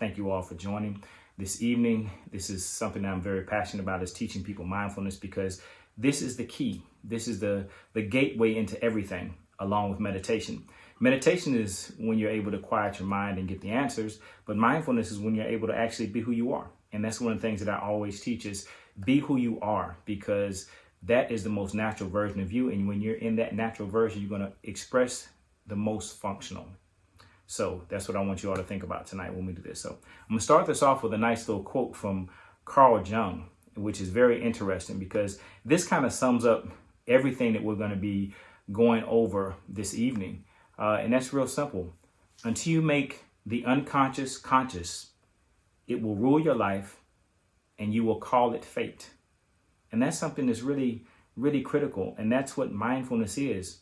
thank you all for joining this evening. This is something that I'm very passionate about, is teaching people mindfulness, because this is the key. This is the gateway into everything, along with meditation. Meditation is when you're able to quiet your mind and get the answers, but mindfulness is when you're able to actually be who you are. And that's one of the things that I always teach is be who you are, because that is the most natural version of you. And when you're in that natural version, you're going to express the most functional. So that's what I want you all to think about tonight when we do this. So I'm going to start this off with a nice little quote from Carl Jung, which is very interesting because this kind of sums up everything that we're going to be going over this evening. And that's real simple. Until you make the unconscious conscious, it will rule your life and you will call it fate. And that's something that's really, really critical. And that's what mindfulness is.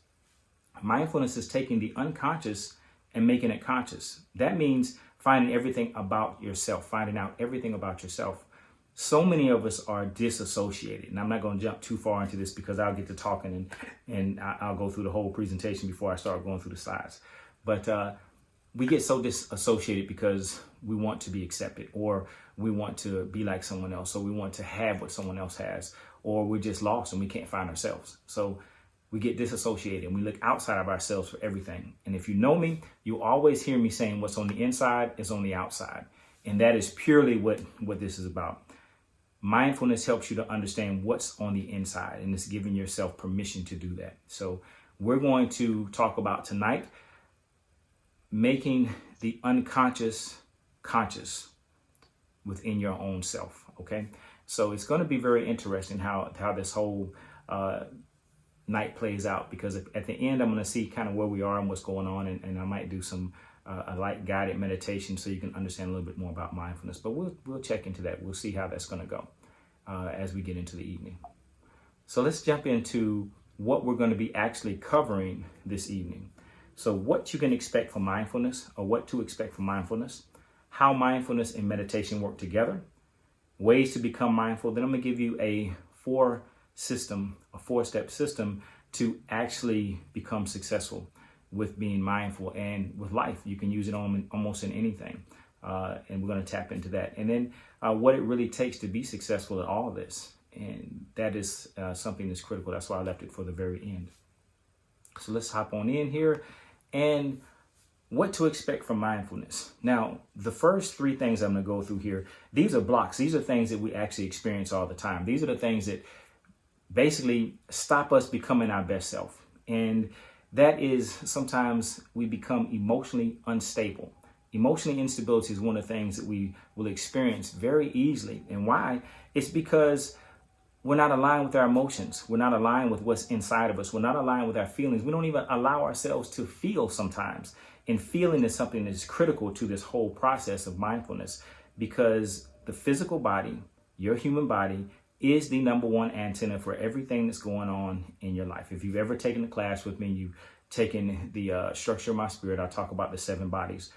Mindfulness is taking the unconscious and making it conscious. That means finding everything about yourself, finding out everything about yourself. So many of us are disassociated. And I'm not going to jump too far into this because I'll get to talking and I'll go through the whole presentation before I start going through the slides. But we get so disassociated because we want to be accepted, or we want to be like someone else, or we want to have what someone else has, or we're just lost and we can't find ourselves. So we get disassociated and we look outside of ourselves for everything. And if you know me, you always hear me saying what's on the inside is on the outside. And that is purely what this is about. Mindfulness helps you to understand what's on the inside, and it's giving yourself permission to do that. So we're going to talk about tonight making the unconscious conscious within your own self. Okay, so it's going to be very interesting how this whole night plays out, because at the end I'm going to see kind of where we are and what's going on, and I might do some a light guided meditation so you can understand a little bit more about mindfulness. But we'll check into that. We'll see how that's going to go as we get into the evening. So let's jump into what we're going to be actually covering this evening. So what you can expect from mindfulness, or what to expect from mindfulness, how mindfulness and meditation work together, ways to become mindful. Then I'm going to give you a four-step system to actually become successful with being mindful and with life. You can use it on almost in anything. And we're going to tap into that. And then what it really takes to be successful at all of this. And that is something that's critical. That's why I left it for the very end. So let's hop on in here. And what to expect from mindfulness. Now, the first three things I'm going to go through here, these are blocks. These are things that we actually experience all the time. These are the things that basically stop us becoming our best self. And that is, sometimes we become emotionally unstable. Emotional instability is one of the things that we will experience very easily. And why? It's because we're not aligned with our emotions. We're not aligned with what's inside of us. We're not aligned with our feelings. We don't even allow ourselves to feel sometimes. And feeling is something that's critical to this whole process of mindfulness, because the physical body, your human body, is the number one antenna for everything that's going on in your life. If you've ever taken a class with me, you've taken the structure of my spirit, I talk about the 7 bodies.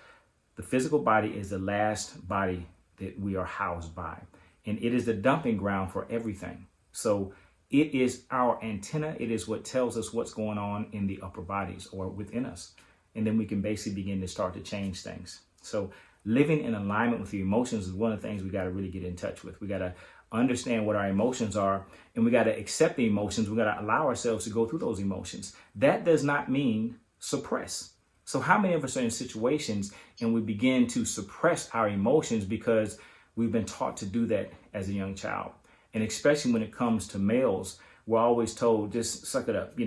The physical body is the last body that we are housed by, and it is the dumping ground for everything. So it is our antenna. It is what tells us what's going on in the upper bodies or within us. And then we can basically begin to start to change things. So living in alignment with the emotions is one of the things we got to really get in touch with. We got to understand what our emotions are, and we got to accept the emotions. We got to allow ourselves to go through those emotions. That does not mean suppress. So how many of us are in situations and we begin to suppress our emotions because we've been taught to do that as a young child? And especially when it comes to males, we're always told, just suck it up,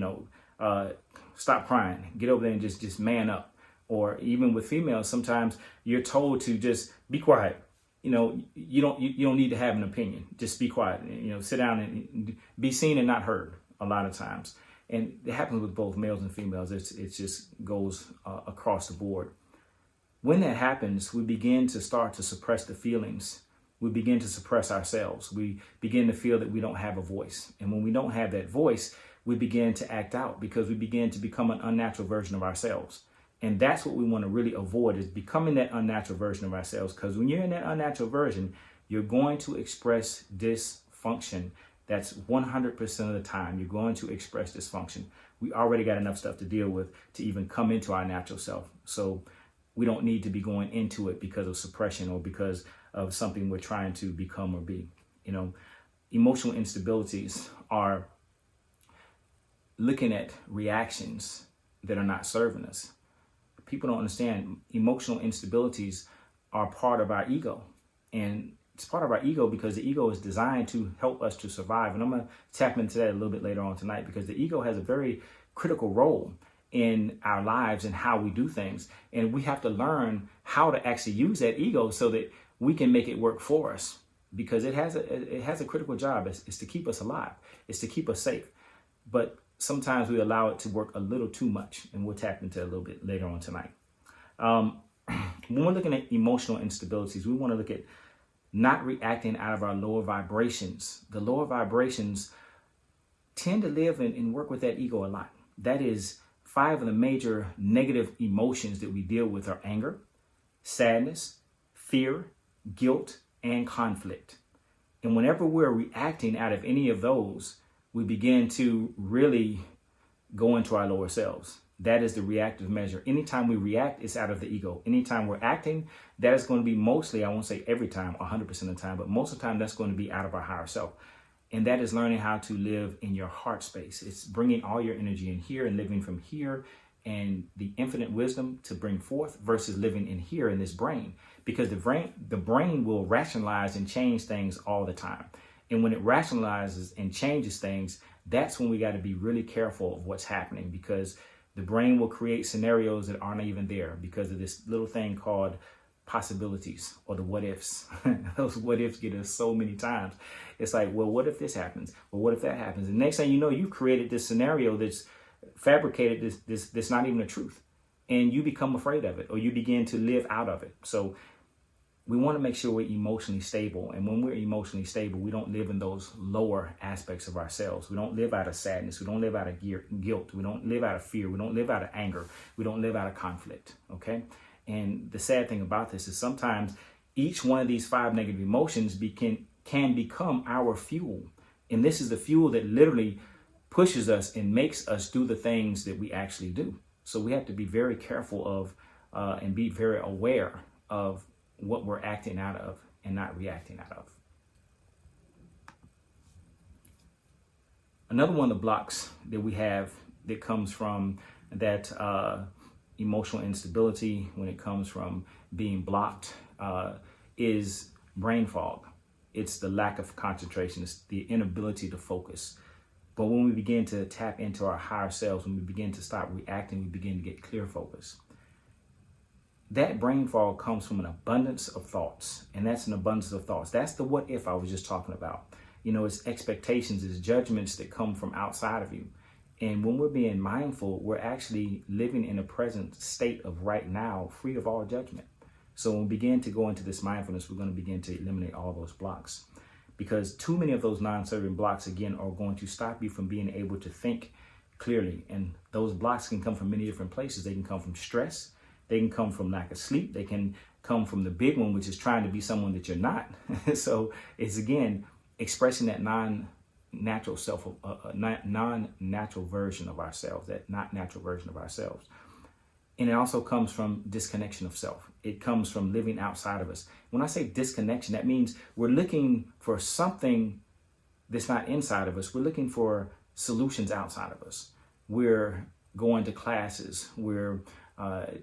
stop crying, get over there and just man up. Or even with females, sometimes you're told to just be quiet. You don't need to have an opinion. Just be quiet. Sit down and be seen and not heard a lot of times. And it happens with both males and females. It just goes across the board. When that happens, we begin to start to suppress the feelings. We begin to suppress ourselves. We begin to feel that we don't have a voice. And when we don't have that voice, we begin to act out because we begin to become an unnatural version of ourselves. And that's what we want to really avoid, is becoming that unnatural version of ourselves. Because when you're in that unnatural version, you're going to express dysfunction. That's 100% of the time. You're going to express dysfunction. We already got enough stuff to deal with to even come into our natural self. So we don't need to be going into it because of suppression or because of something we're trying to become or be. Emotional instabilities are looking at reactions that are not serving us. People don't understand emotional instabilities are part of our ego. And it's part of our ego because the ego is designed to help us to survive. And I'm going to tap into that a little bit later on tonight, because the ego has a very critical role in our lives and how we do things. And we have to learn how to actually use that ego so that we can make it work for us, because it has a critical job. It's to keep us alive. It's to keep us safe. But sometimes we allow it to work a little too much, and we'll tap into it a little bit later on tonight. When we're looking at emotional instabilities, we want to look at not reacting out of our lower vibrations. The lower vibrations tend to live and work with that ego a lot. That is 5 of the major negative emotions that we deal with are anger, sadness, fear, guilt, and conflict. And whenever we're reacting out of any of those, we begin to really go into our lower selves. That is the reactive measure. Anytime we react, it's out of the ego. Anytime we're acting, that is going to be mostly, I won't say every time, 100% of the time, but most of the time that's going to be out of our higher self. And that is learning how to live in your heart space. It's bringing all your energy in here and living from here and the infinite wisdom to bring forth versus living in here in this brain. Because the brain will rationalize and change things all the time. And when it rationalizes and changes things, that's when we got to be really careful of what's happening, because the brain will create scenarios that aren't even there because of this little thing called possibilities, or the what ifs. Those what ifs get us so many times. It's like, well, what if this happens? Well, what if that happens? And next thing you know, you created this scenario that's fabricated, this not even the truth. And you become afraid of it, or you begin to live out of it. So we want to make sure we're emotionally stable. And when we're emotionally stable, we don't live in those lower aspects of ourselves. We don't live out of sadness. We don't live out of guilt. We don't live out of fear. We don't live out of anger. We don't live out of conflict. Okay. And the sad thing about this is sometimes each one of these 5 negative emotions can become our fuel. And this is the fuel that literally pushes us and makes us do the things that we actually do. So we have to be very careful of and be very aware of what we're acting out of and not reacting out of. Another one of the blocks that we have that comes from that emotional instability, when it comes from being blocked, is brain fog. It's the lack of concentration. It's the inability to focus. But when we begin to tap into our higher selves, when we begin to stop reacting, we begin to get clear focus. That brain fog comes from an abundance of thoughts, and that's an abundance of thoughts. That's the what if I was just talking about. It's expectations, it's judgments that come from outside of you. And when we're being mindful, we're actually living in a present state of right now, free of all judgment. So when we begin to go into this mindfulness, we're going to begin to eliminate all those blocks, because too many of those non-serving blocks, again, are going to stop you from being able to think clearly. And those blocks can come from many different places. They can come from stress. They can come from lack of sleep. They can come from the big one, which is trying to be someone that you're not. So it's, again, expressing that non-natural self, non-natural version of ourselves, that not natural version of ourselves. And it also comes from disconnection of self. It comes from living outside of us. When I say disconnection, that means we're looking for something that's not inside of us. We're looking for solutions outside of us. We're going to classes. We're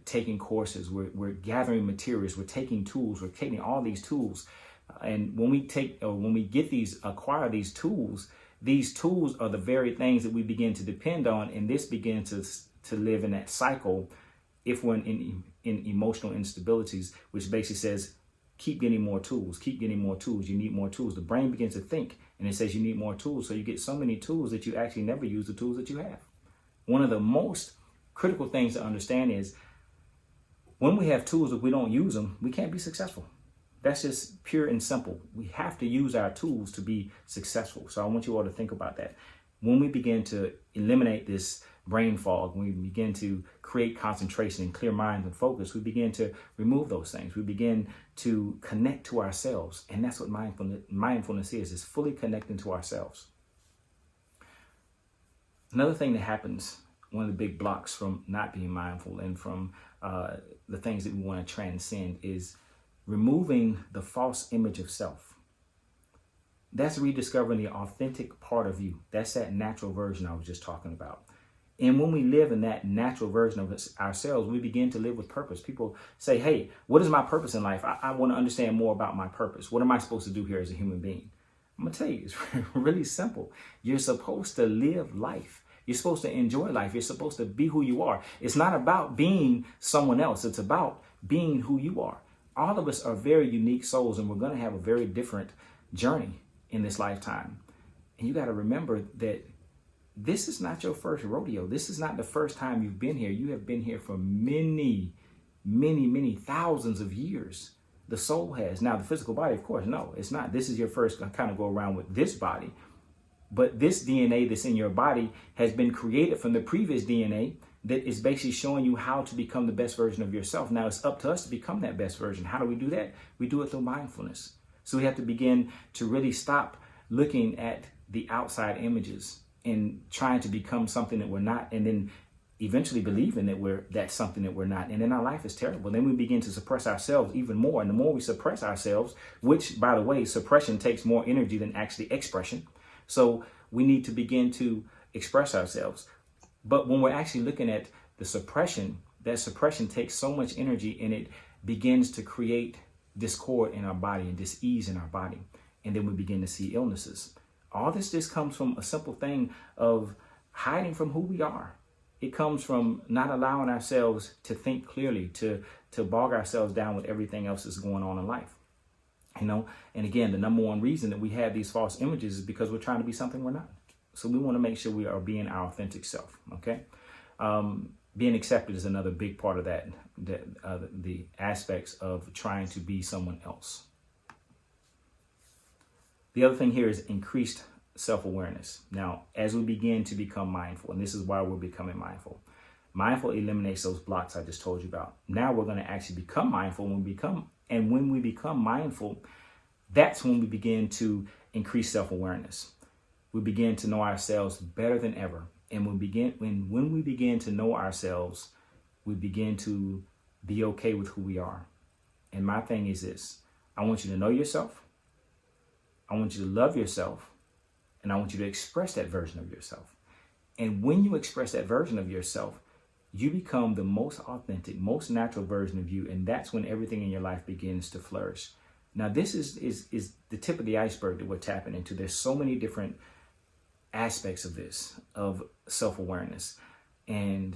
taking courses, we're gathering materials, we're taking tools, we're taking all these tools. And when we acquire these tools are the very things that we begin to depend on. And this begins to live in that cycle if we're in emotional instabilities, which basically says, keep getting more tools, keep getting more tools. You need more tools. The brain begins to think and it says you need more tools. So you get so many tools that you actually never use the tools that you have. One of the most critical things to understand is when we have tools, if we don't use them, we can't be successful. That's just pure and simple. We have to use our tools to be successful. So I want you all to think about that. When we begin to eliminate this brain fog, when we begin to create concentration and clear minds and focus, we begin to remove those things. We begin to connect to ourselves. And that's what mindfulness is fully connecting to ourselves. Another thing that happens, one of the big blocks from not being mindful and from the things that we want to transcend is removing the false image of self. That's rediscovering the authentic part of you. That's that natural version I was just talking about. And when we live in that natural version of ourselves, we begin to live with purpose. People say, hey, what is my purpose in life? I want to understand more about my purpose. What am I supposed to do here as a human being? I'm going to tell you, it's really simple. You're supposed to live life. You're supposed to enjoy life. You're supposed to be who you are. It's not about being someone else. It's about being who you are. All of us are very unique souls, and we're going to have a very different journey in this lifetime. And you got to remember that this is not your first rodeo. This is not the first time you've been here. You have been here for many, many, many thousands of years. The soul has. Now, the physical body, of course, no, it's not. This is your first kind of go around with this body. But this DNA that's in your body has been created from the previous DNA that is basically showing you how to become the best version of yourself. Now, it's up to us to become that best version. How do we do that? We do it through mindfulness. So we have to begin to really stop looking at the outside images and trying to become something that we're not, and then eventually believing that that's something that we're not. And then our life is terrible. Then we begin to suppress ourselves even more. And the more we suppress ourselves, which, by the way, suppression takes more energy than actually expression. So we need to begin to express ourselves. But when we're actually looking at the suppression, that suppression takes so much energy, and it begins to create discord in our body and dis-ease in our body. And then we begin to see illnesses. All this just comes from a simple thing of hiding from who we are. It comes from not allowing ourselves to think clearly, to bog ourselves down with everything else that's going on in life. You know, and again, the number one reason that we have these false images is because we're trying to be something we're not. So we want to make sure we are being our authentic self. Okay. Being accepted is another big part of that, the aspects of trying to be someone else. The other thing here is increased self-awareness. Now, as we begin to become mindful, and this is why we're becoming mindful. Mindful eliminates those blocks I just told you about. Now we're going to actually become mindful. When we become mindful, that's when we begin to increase self-awareness. We begin to know ourselves better than ever. And when we begin to know ourselves, we begin to be okay with who we are. And my thing is this: I want you to know yourself. I want you to love yourself, and I want you to express that version of yourself. And when you express that version of yourself, you become the most authentic, most natural version of you, and that's when everything in your life begins to flourish. Now, this is the tip of the iceberg that we're tapping into. There's so many different aspects of this, of self-awareness, and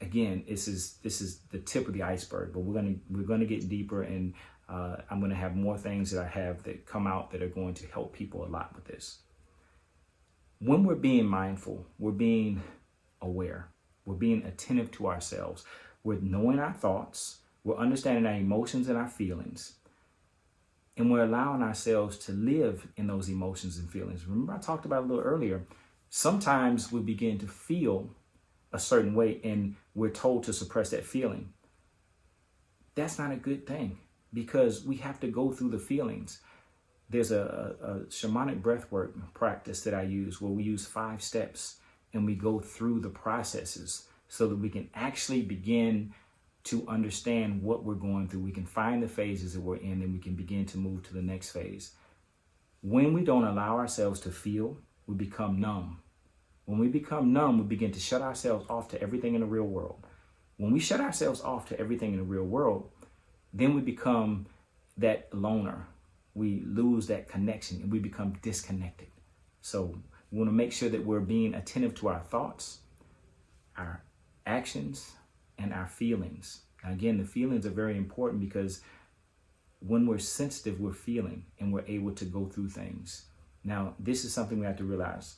again, this is the tip of the iceberg. But we're gonna get deeper, and I'm going to have more things that I have that come out that are going to help people a lot with this. When we're being mindful, we're being aware. We're being attentive to ourselves. We're knowing our thoughts. We're understanding our emotions and our feelings. And we're allowing ourselves to live in those emotions and feelings. Remember, I talked about a little earlier. Sometimes we begin to feel a certain way, and we're told to suppress that feeling. That's not a good thing, because we have to go through the feelings. There's a shamanic breathwork practice that I use where we use 5 steps and we go through the processes so that we can actually begin to understand what we're going through. We can find the phases that we're in, and we can begin to move to the next phase. When we don't allow ourselves to feel, we become numb. When we become numb, we begin to shut ourselves off to everything in the real world. When we shut ourselves off to everything in the real world, then we become that loner. We lose that connection and we become disconnected. So we want to make sure that we're being attentive to our thoughts, our actions, and our feelings. Now, again, the feelings are very important, because when we're sensitive, we're feeling and we're able to go through things. Now, this is something we have to realize.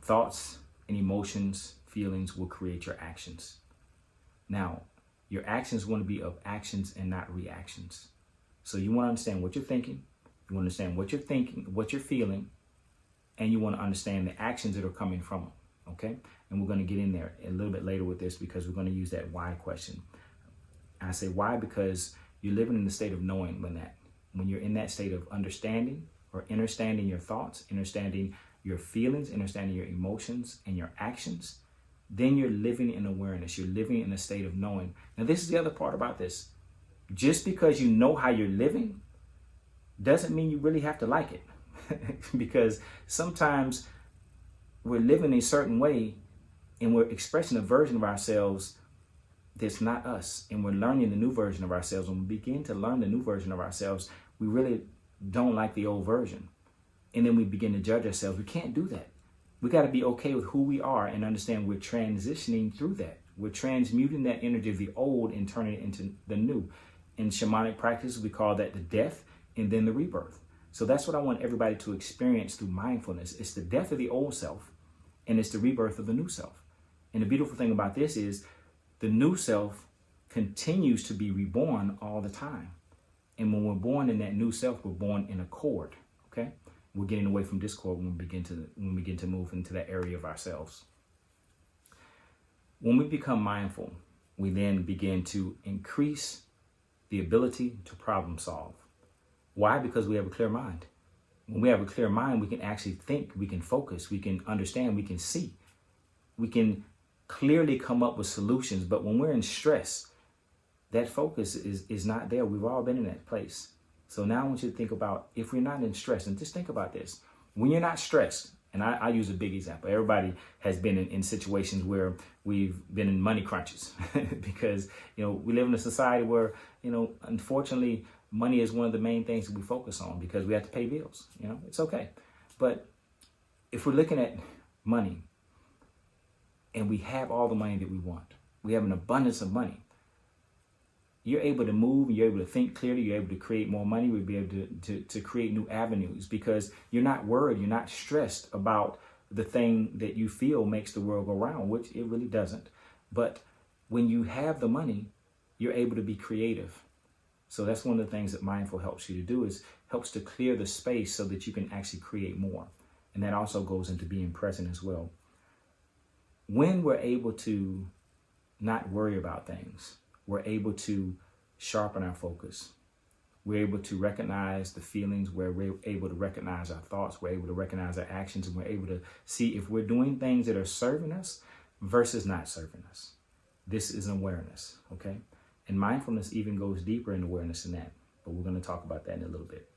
Thoughts and emotions, feelings will create your actions. Now, your actions want to be of actions and not reactions. So you want to understand what you're thinking, you want to understand what you're thinking, what you're feeling, and you want to understand the actions that are coming from them, okay? And we're going to get in there a little bit later with this, because we're going to use that why question. And I say why because you're living in the state of knowing when you're in that state of understanding or understanding your thoughts, understanding your feelings, understanding your emotions and your actions, then you're living in awareness. You're living in a state of knowing. Now, this is the other part about this. Just because you know how you're living doesn't mean you really have to like it. Because sometimes we're living a certain way and we're expressing a version of ourselves that's not us. And we're learning the new version of ourselves. When we begin to learn the new version of ourselves, we really don't like the old version. And then we begin to judge ourselves. We can't do that. We got to be okay with who we are and understand we're transitioning through that. We're transmuting that energy of the old and turning it into the new. In shamanic practice, we call that the death and then the rebirth. So that's what I want everybody to experience through mindfulness. It's the death of the old self and it's the rebirth of the new self. And the beautiful thing about this is the new self continues to be reborn all the time. And when we're born in that new self, we're born in accord. Okay? We're getting away from discord when we begin to move into that area of ourselves. When we become mindful, we then begin to increase the ability to problem solve. Why? Because we have a clear mind. When we have a clear mind, we can actually think, we can focus, we can understand, we can see. We can clearly come up with solutions. But when we're in stress, that focus is not there. We've all been in that place. So now I want you to think about if we're not in stress, and just think about this. When you're not stressed, and I use a big example. Everybody has been in situations where we've been in money crunches because, we live in a society where, unfortunately, money is one of the main things that we focus on because we have to pay bills. It's okay. But if we're looking at money and we have all the money that we want, we have an abundance of money, you're able to move, you're able to think clearly, you're able to create more money, we'll be able to create new avenues because you're not worried, you're not stressed about the thing that you feel makes the world go round, which it really doesn't. But when you have the money, you're able to be creative. So that's one of the things that mindful helps you to do, is helps to clear the space so that you can actually create more. And that also goes into being present as well. When we're able to not worry about things, we're able to sharpen our focus. We're able to recognize the feelings, we're able to recognize our thoughts, we're able to recognize our actions, and we're able to see if we're doing things that are serving us versus not serving us. This is awareness, okay? And mindfulness even goes deeper in awareness than that, but we're going to talk about that in a little bit.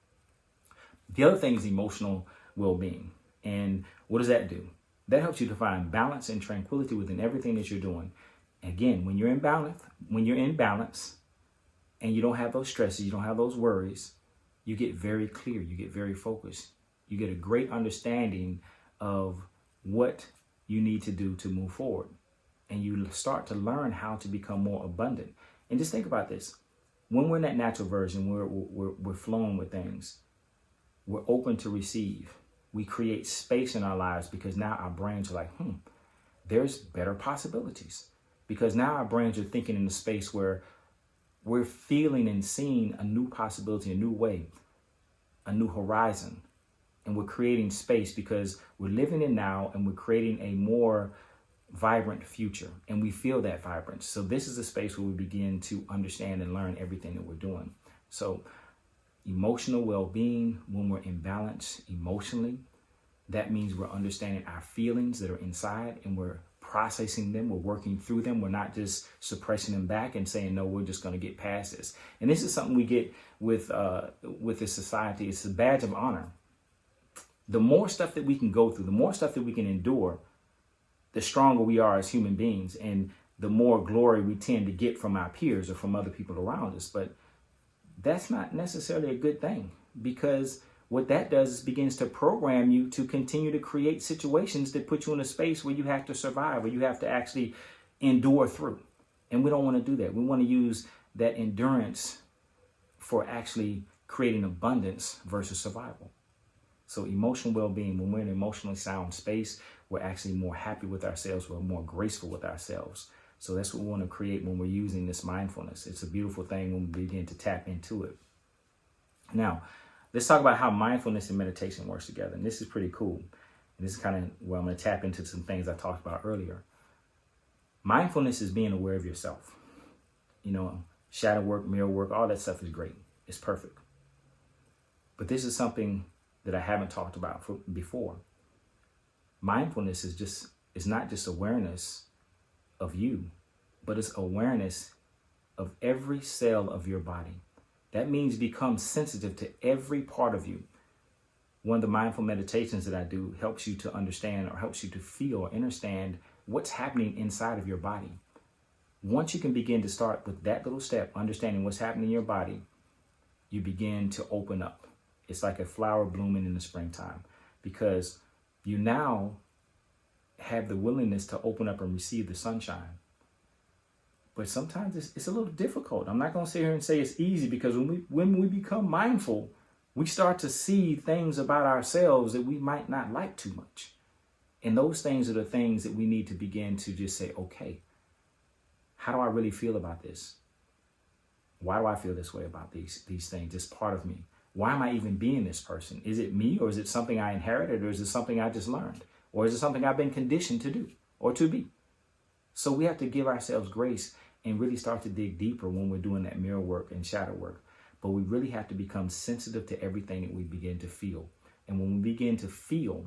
The other thing is emotional well-being. And what does that do? That helps you to find balance and tranquility within everything that you're doing. Again, when you're in balance and you don't have those stresses, you don't have those worries, you get very clear, you get very focused. You get a great understanding of what you need to do to move forward. And you start to learn how to become more abundant. And just think about this. When we're in that natural version, we're flowing with things. We're open to receive. We create space in our lives because now our brains are like, there's better possibilities. Because now our brains are thinking in a space where we're feeling and seeing a new possibility, a new way, a new horizon. And we're creating space because we're living in now and we're creating a more vibrant future. And we feel that vibrance. So this is a space where we begin to understand and learn everything that we're doing. So emotional well-being, when we're in balance emotionally, that means we're understanding our feelings that are inside and we're processing them, we're working through them. We're not just suppressing them back and saying, no, we're just going to get past this. And this is something we get with this society. It's a badge of honor. The more stuff that we can go through, the more stuff that we can endure, the stronger we are as human beings and the more glory we tend to get from our peers or from other people around us. But that's not necessarily a good thing, because what that does is begins to program you to continue to create situations that put you in a space where you have to survive, where you have to actually endure through. And we don't want to do that. We want to use that endurance for actually creating abundance versus survival. So emotional well-being, when we're in an emotionally sound space, we're actually more happy with ourselves. We're more graceful with ourselves. So that's what we want to create when we're using this mindfulness. It's a beautiful thing when we begin to tap into it. Now, let's talk about how mindfulness and meditation works together. And this is pretty cool. And this is kind of where I'm going to tap into some things I talked about earlier. Mindfulness is being aware of yourself. Shadow work, mirror work, all that stuff is great. It's perfect. But this is something that I haven't talked about before. Mindfulness is not just awareness of you, but it's awareness of every cell of your body. That means become sensitive to every part of you. One of the mindful meditations that I do helps you to understand or helps you to feel or understand what's happening inside of your body. Once you can begin to start with that little step, understanding what's happening in your body, you begin to open up. It's like a flower blooming in the springtime, because you now have the willingness to open up and receive the sunshine. But sometimes it's a little difficult. I'm not going to sit here and say it's easy, because when we become mindful, we start to see things about ourselves that we might not like too much. And those things are the things that we need to begin to just say, okay, how do I really feel about this? Why do I feel this way about these things? It's part of me. Why am I even being this person? Is it me, or is it something I inherited, or is it something I just learned? Or is it something I've been conditioned to do or to be? So we have to give ourselves grace and really start to dig deeper when we're doing that mirror work and shadow work. But we really have to become sensitive to everything that we begin to feel. And when we begin to feel,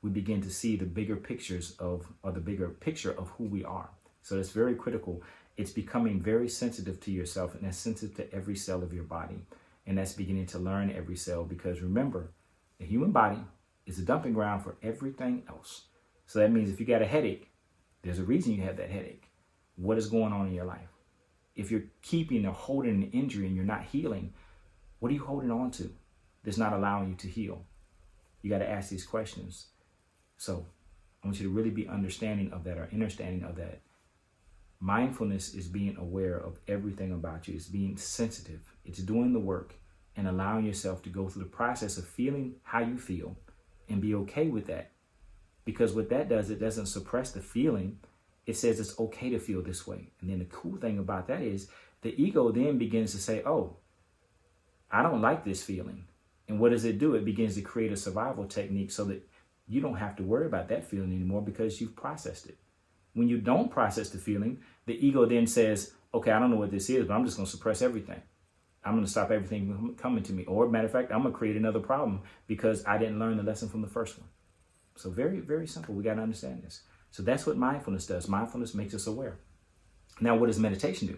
we begin to see the bigger pictures of, or the bigger picture of who we are. So it's very critical. It's becoming very sensitive to yourself, and that's sensitive to every cell of your body. And that's beginning to learn every cell, because remember, the human body is a dumping ground for everything else. So that means if you got a headache, there's a reason you have that headache. What is going on in your life? If you're keeping or holding an injury and you're not healing, what are you holding on to that's not allowing you to heal? You got to ask these questions. So I want you to really be understanding of that, or understanding of that. Mindfulness is being aware of everything about you. It's being sensitive. It's doing the work and allowing yourself to go through the process of feeling how you feel and be okay with that. Because what that does, it doesn't suppress the feeling. It says it's okay to feel this way. And then the cool thing about that is the ego then begins to say, oh, I don't like this feeling. And what does it do? It begins to create a survival technique so that you don't have to worry about that feeling anymore, because you've processed it. When you don't process the feeling, the ego then says, okay, I don't know what this is, but I'm just going to suppress everything. I'm going to stop everything from coming to me. Or matter of fact, I'm going to create another problem because I didn't learn the lesson from the first one. So very, very simple. We got to understand this. So that's what mindfulness does. Mindfulness makes us aware. Now, what does meditation do?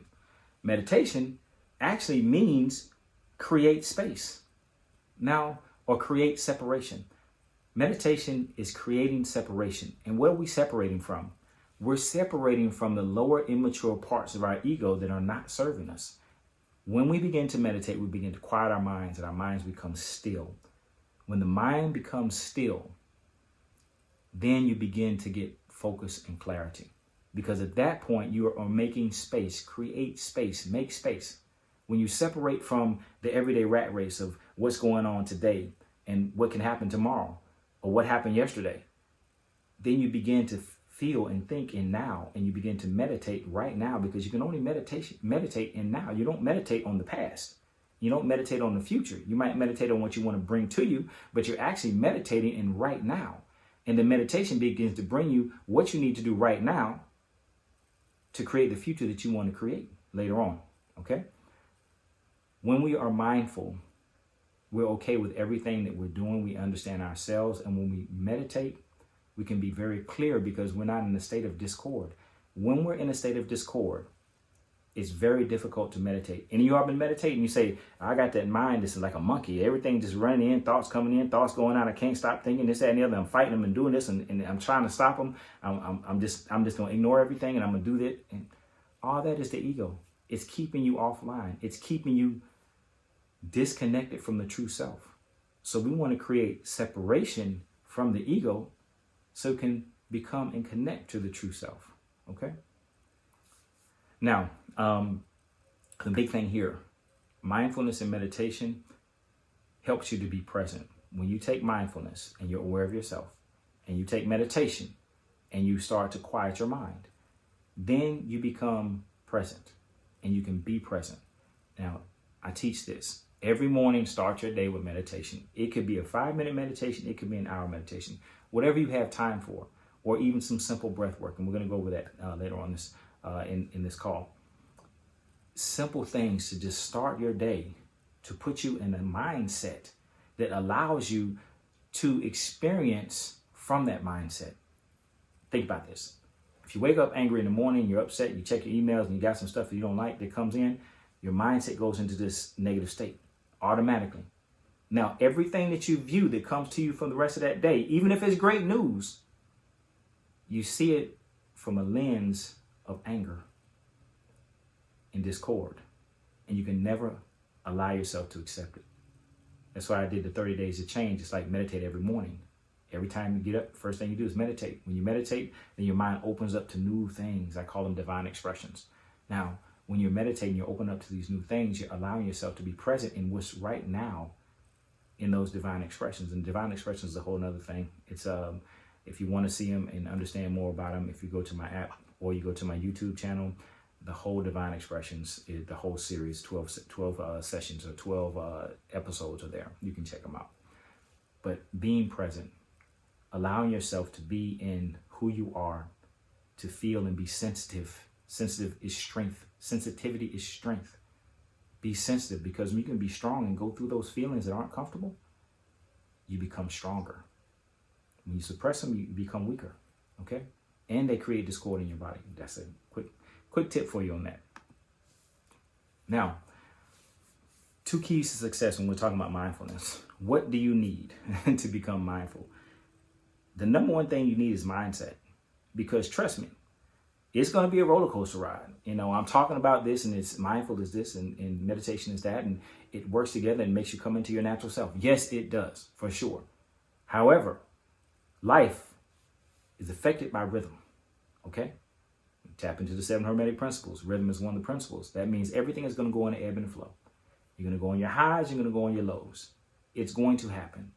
Meditation actually means create space. Now, or create separation. Meditation is creating separation. And what are we separating from? We're separating from the lower immature parts of our ego that are not serving us. When we begin to meditate, we begin to quiet our minds, and our minds become still. When the mind becomes still, then you begin to get focus and clarity. Because at that point, you are making space, create space, make space. When you separate from the everyday rat race of what's going on today and what can happen tomorrow or what happened yesterday, then you begin to feel and think in now, and you begin to meditate right now, because you can only meditate in now. You don't meditate on the past. You don't meditate on the future. You might meditate on what you want to bring to you, but you're actually meditating in right now. And the meditation begins to bring you what you need to do right now to create the future that you want to create later on. Okay? When we are mindful, we're okay with everything that we're doing. We understand ourselves. And when we meditate, we can be very clear, because we're not in a state of discord. When we're in a state of discord, it's very difficult to meditate. And you all been meditating, you say, I got that mind that's like a monkey. Everything just running in, thoughts coming in, thoughts going out. I can't stop thinking this, that, and the other. I'm fighting them and doing this, and I'm trying to stop them. I'm just going to ignore everything, and I'm going to do that. And all that is the ego. It's keeping you offline. It's keeping you disconnected from the true self. So we want to create separation from the ego so it can become and connect to the true self. Okay? Now, the big thing here, mindfulness and meditation helps you to be present. When you take mindfulness and you're aware of yourself, and you take meditation and you start to quiet your mind, then you become present and you can be present. Now, I teach this. Every morning, start your day with meditation. It could be a 5-minute meditation. It could be an hour meditation. Whatever you have time for, or even some simple breath work. And we're going to go over that later on this in this call. Simple things to just start your day, to put you in a mindset that allows you to experience from that mindset. Think about this. If you wake up angry in the morning, you're upset, you check your emails and you got some stuff that you don't like that comes in, your mindset goes into this negative state automatically. Now, everything that you view that comes to you from the rest of that day, even if it's great news, you see it from a lens of anger and discord. And you can never allow yourself to accept it. That's why I did the 30 days of change. It's like meditate every morning. Every time you get up, first thing you do is meditate. When you meditate, then your mind opens up to new things. I call them divine expressions. Now, when you're meditating, you're open up to these new things. You're allowing yourself to be present in what's right now in those divine expressions. And divine expressions is a whole nother thing. It's if you want to see them and understand more about them, if you go to my app or you go to my YouTube channel, the whole divine expressions, the whole series, 12 sessions or 12 episodes are there. You can check them out. But being present, allowing yourself to be in who you are, to feel and be sensitive. Sensitive is strength. Sensitivity is strength. Be sensitive, because when you can be strong and go through those feelings that aren't comfortable, you become stronger. When you suppress them, you become weaker. Okay? And they create discord in your body. That's a quick tip for you on that. Now, 2 keys to success when we're talking about mindfulness. What do you need to become mindful? The number one thing you need is mindset, because trust me, it's going to be a roller coaster ride. You know, I'm talking about this and it's mindful is this and meditation is that, and it works together and makes you come into your natural self. Yes, it does, for sure. However, life is affected by rhythm. Okay? Tap into the 7 hermetic principles. Rhythm is one of the principles. That means everything is going to go in the ebb and flow. You're going to go on your highs, you're going to go on your lows. It's going to happen.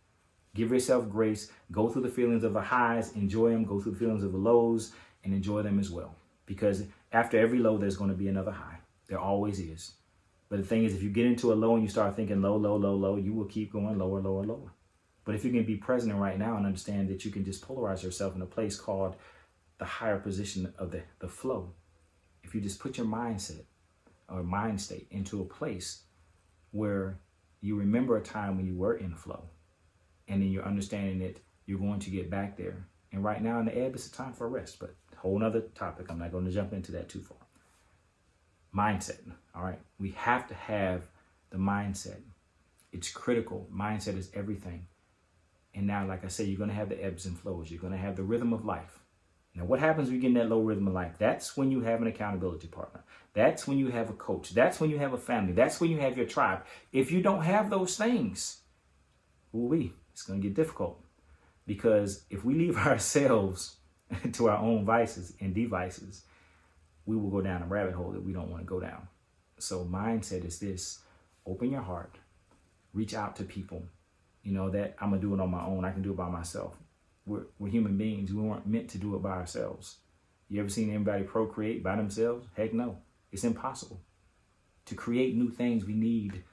Give yourself grace. Go through the feelings of the highs, enjoy them. Go through the feelings of the lows and enjoy them as well. Because after every low, there's going to be another high. There always is. But the thing is, if you get into a low and you start thinking low, low, low, low, you will keep going lower, lower, lower. But if you can be present right now and understand that you can just polarize yourself in a place called the higher position of the flow. If you just put your mindset or mind state into a place where you remember a time when you were in flow, and then you're understanding that you're going to get back there. And right now in the ebb, it's a time for rest, but a whole nother topic. I'm not going to jump into that too far. Mindset. All right. We have to have the mindset. It's critical. Mindset is everything. And now, like I said, you're going to have the ebbs and flows. You're going to have the rhythm of life. Now, what happens when you get in that low rhythm of life? That's when you have an accountability partner. That's when you have a coach. That's when you have a family. That's when you have your tribe. If you don't have those things, it's going to get difficult. Because if we leave ourselves to our own vices and devices, we will go down a rabbit hole that we don't want to go down. So mindset is this: open your heart, reach out to people. You know that I'm going to do it on my own. I can do it by myself. We're human beings. We weren't meant to do it by ourselves. You ever seen anybody procreate by themselves? Heck no. It's impossible. To create new things, we need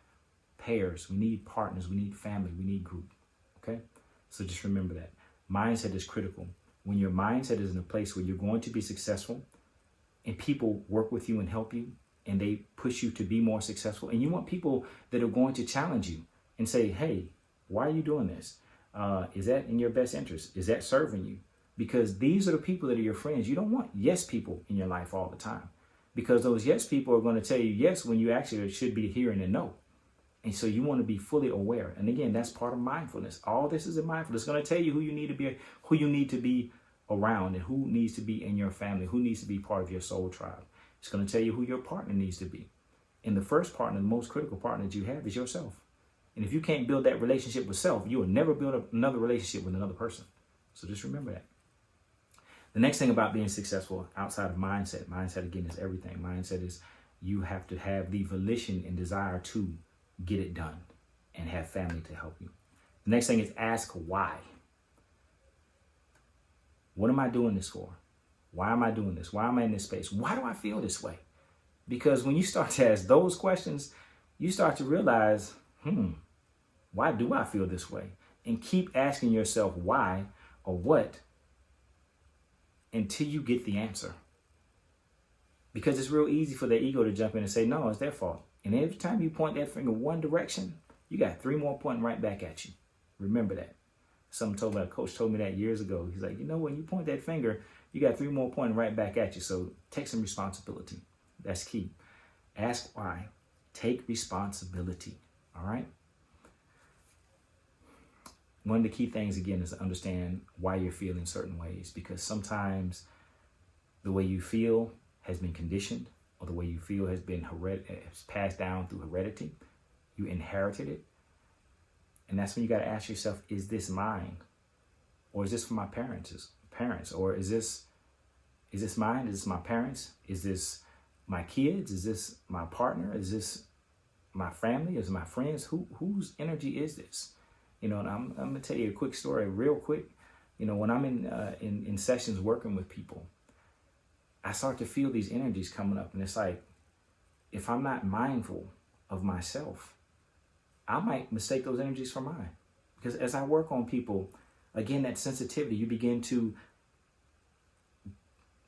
pairs. We need partners. We need family. We need group. Okay? So just remember that. Mindset is critical. When your mindset is in a place where you're going to be successful and people work with you and help you and they push you to be more successful, and you want people that are going to challenge you and say, hey, why are you doing this? Is that in your best interest? Is that serving you? Because these are the people that are your friends. You don't want yes people in your life all the time, because those yes people are going to tell you yes when you actually should be hearing a no. And so you want to be fully aware. And again, that's part of mindfulness. All this is in mindfulness. It's going to tell you who you need to be around, and who needs to be in your family, who needs to be part of your soul tribe. It's going to tell you who your partner needs to be. And the first partner, the most critical partner that you have, is yourself. And if you can't build that relationship with self, you will never build another relationship with another person. So just remember that. The next thing about being successful outside of mindset again is everything. Mindset is you have to have the volition and desire to get it done and have family to help you. The next thing is ask why. What am I doing this for? Why am I doing this? Why am I in this space? Why do I feel this way? Because when you start to ask those questions, you start to realize, why do I feel this way? And keep asking yourself why or what until you get the answer. Because it's real easy for the ego to jump in and say, no, it's their fault. And every time you point that finger one direction, you got 3 more pointing right back at you. Remember that. A coach told me that years ago. He's like, when you point that finger, you got 3 more pointing right back at you. So take some responsibility. That's key. Ask why. Take responsibility. All right. One of the key things, again, is to understand why you're feeling certain ways, because sometimes the way you feel has been conditioned, or the way you feel has been passed down through heredity. You inherited it. And that's when you got to ask yourself, is this mine? Or is this from my parents? Or is this mine? Is this my parents? Is this my kids? Is this my partner? Is this my family? Is it my friends? Whose energy is this? You know, and I'm gonna tell you a quick story, real quick. You know, when I'm in sessions working with people, I start to feel these energies coming up, and it's like, if I'm not mindful of myself, I might mistake those energies for mine. Because as I work on people, again, that sensitivity, you begin to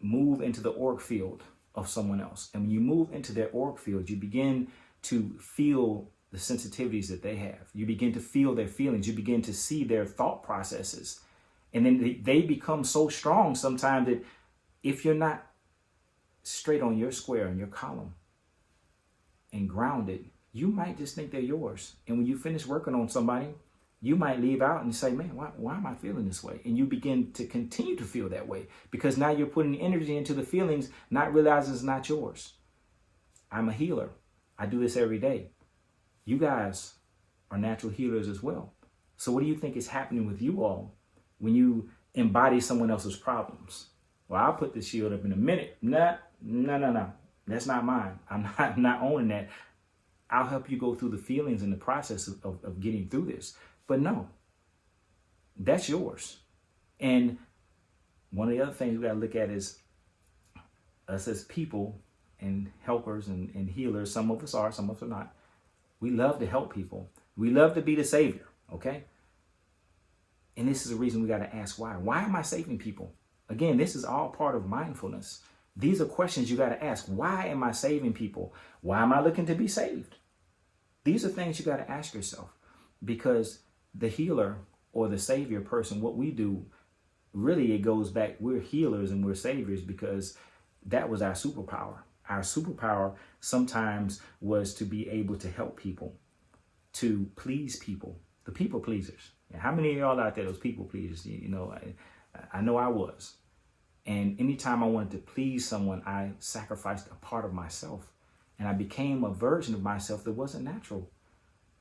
move into the auric field of someone else. And when you move into their auric field, you begin to feel the sensitivities that they have. You begin to feel their feelings. You begin to see their thought processes. And then they become so strong sometimes that if you're not straight on your square and your column and grounded, you might just think they're yours. And when you finish working on somebody, you might leave out and say, man, why am I feeling this way? And you begin to continue to feel that way, because now you're putting energy into the feelings, not realizing it's not yours. I'm a healer. I do this every day. You guys are natural healers as well. So what do you think is happening with you all when you embody someone else's problems? Well, I'll put the shield up in a minute. No. That's not mine. I'm not owning that. I'll help you go through the feelings and the process of getting through this. But no, that's yours. And one of the other things we got to look at is us as people and helpers and healers. Some of us are, some of us are not. We love to help people. We love to be the savior, okay? And this is the reason we got to ask why. Why am I saving people? Again, this is all part of mindfulness. These are questions you got to ask. Why am I saving people? Why am I looking to be saved? These are things you got to ask yourself, because the healer or the savior person, what we do, really it goes back, we're healers and we're saviors because that was our superpower. Our superpower sometimes was to be able to help people, to please people, the people pleasers. How many of y'all out there, those people pleasers? You know, I know I was. And anytime I wanted to please someone, I sacrificed a part of myself. And I became a version of myself that wasn't natural.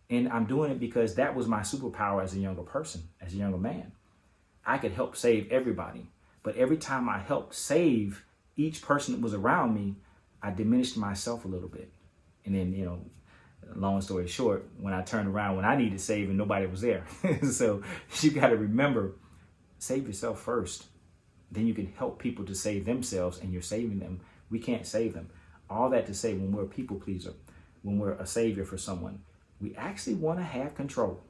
And I'm doing it because that was my superpower as a younger person, as a younger man. I could help save everybody. But every time I helped save each person that was around me, I diminished myself a little bit. And then, you know, long story short, when I turned around, when I needed saving, nobody was there. So you got to remember, save yourself first. Then you can help people to save themselves, and you're saving them. We can't save them. All that to say, when we're a people pleaser, when we're a savior for someone, we actually want to have control.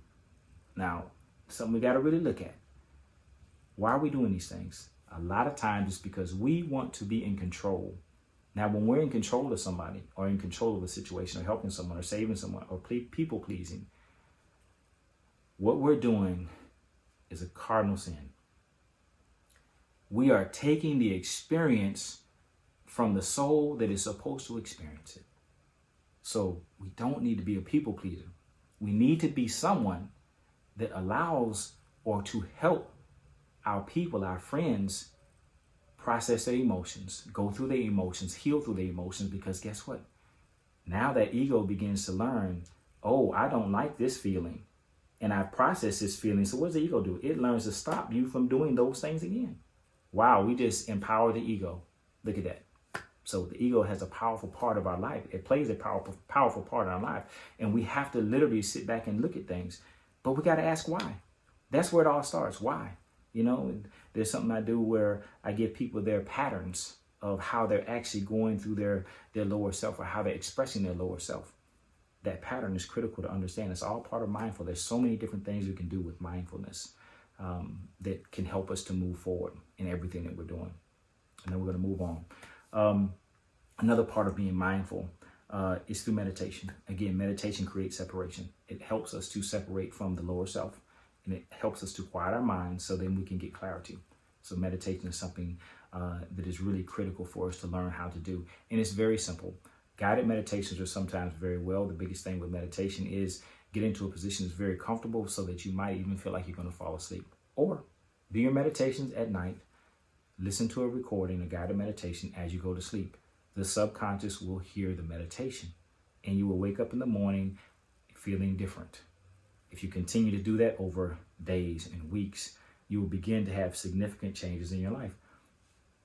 Now, something we got to really look at. Why are we doing these things? A lot of times it's because we want to be in control. Now, when we're in control of somebody, or in control of a situation, or helping someone, or saving someone, or people pleasing, what we're doing is a cardinal sin. We are taking the experience from the soul that is supposed to experience it. So we don't need to be a people pleaser. We need to be someone that allows or to help our people, our friends, process their emotions, go through their emotions, heal through their emotions, because guess what? Now that ego begins to learn, oh, I don't like this feeling, and I've processed this feeling. So what does the ego do? It learns to stop you from doing those things again. Wow, we just empower the ego. Look at that. So the ego has a powerful part of our life. It plays a powerful part in our life. And we have to literally sit back and look at things. But we got to ask why. That's where it all starts. Why? You know, there's something I do where I give people their patterns of how they're actually going through their lower self, or how they're expressing their lower self. That pattern is critical to understand. It's all part of mindfulness. There's so many different things we can do with mindfulness that can help us to move forward in everything that we're doing. And then we're going to move on. Another part of being mindful is through meditation. Again, meditation creates separation. It helps us to separate from the lower self, and it helps us to quiet our minds so then we can get clarity. So meditation is something that is really critical for us to learn how to do. And it's very simple. Guided meditations are sometimes very well. The biggest thing with meditation is get into a position that's very comfortable so that you might even feel like you're going to fall asleep. Or do your meditations at night. Listen to a recording, a guided meditation as you go to sleep. The subconscious will hear the meditation and you will wake up in the morning feeling different. If you continue to do that over days and weeks, you will begin to have significant changes in your life.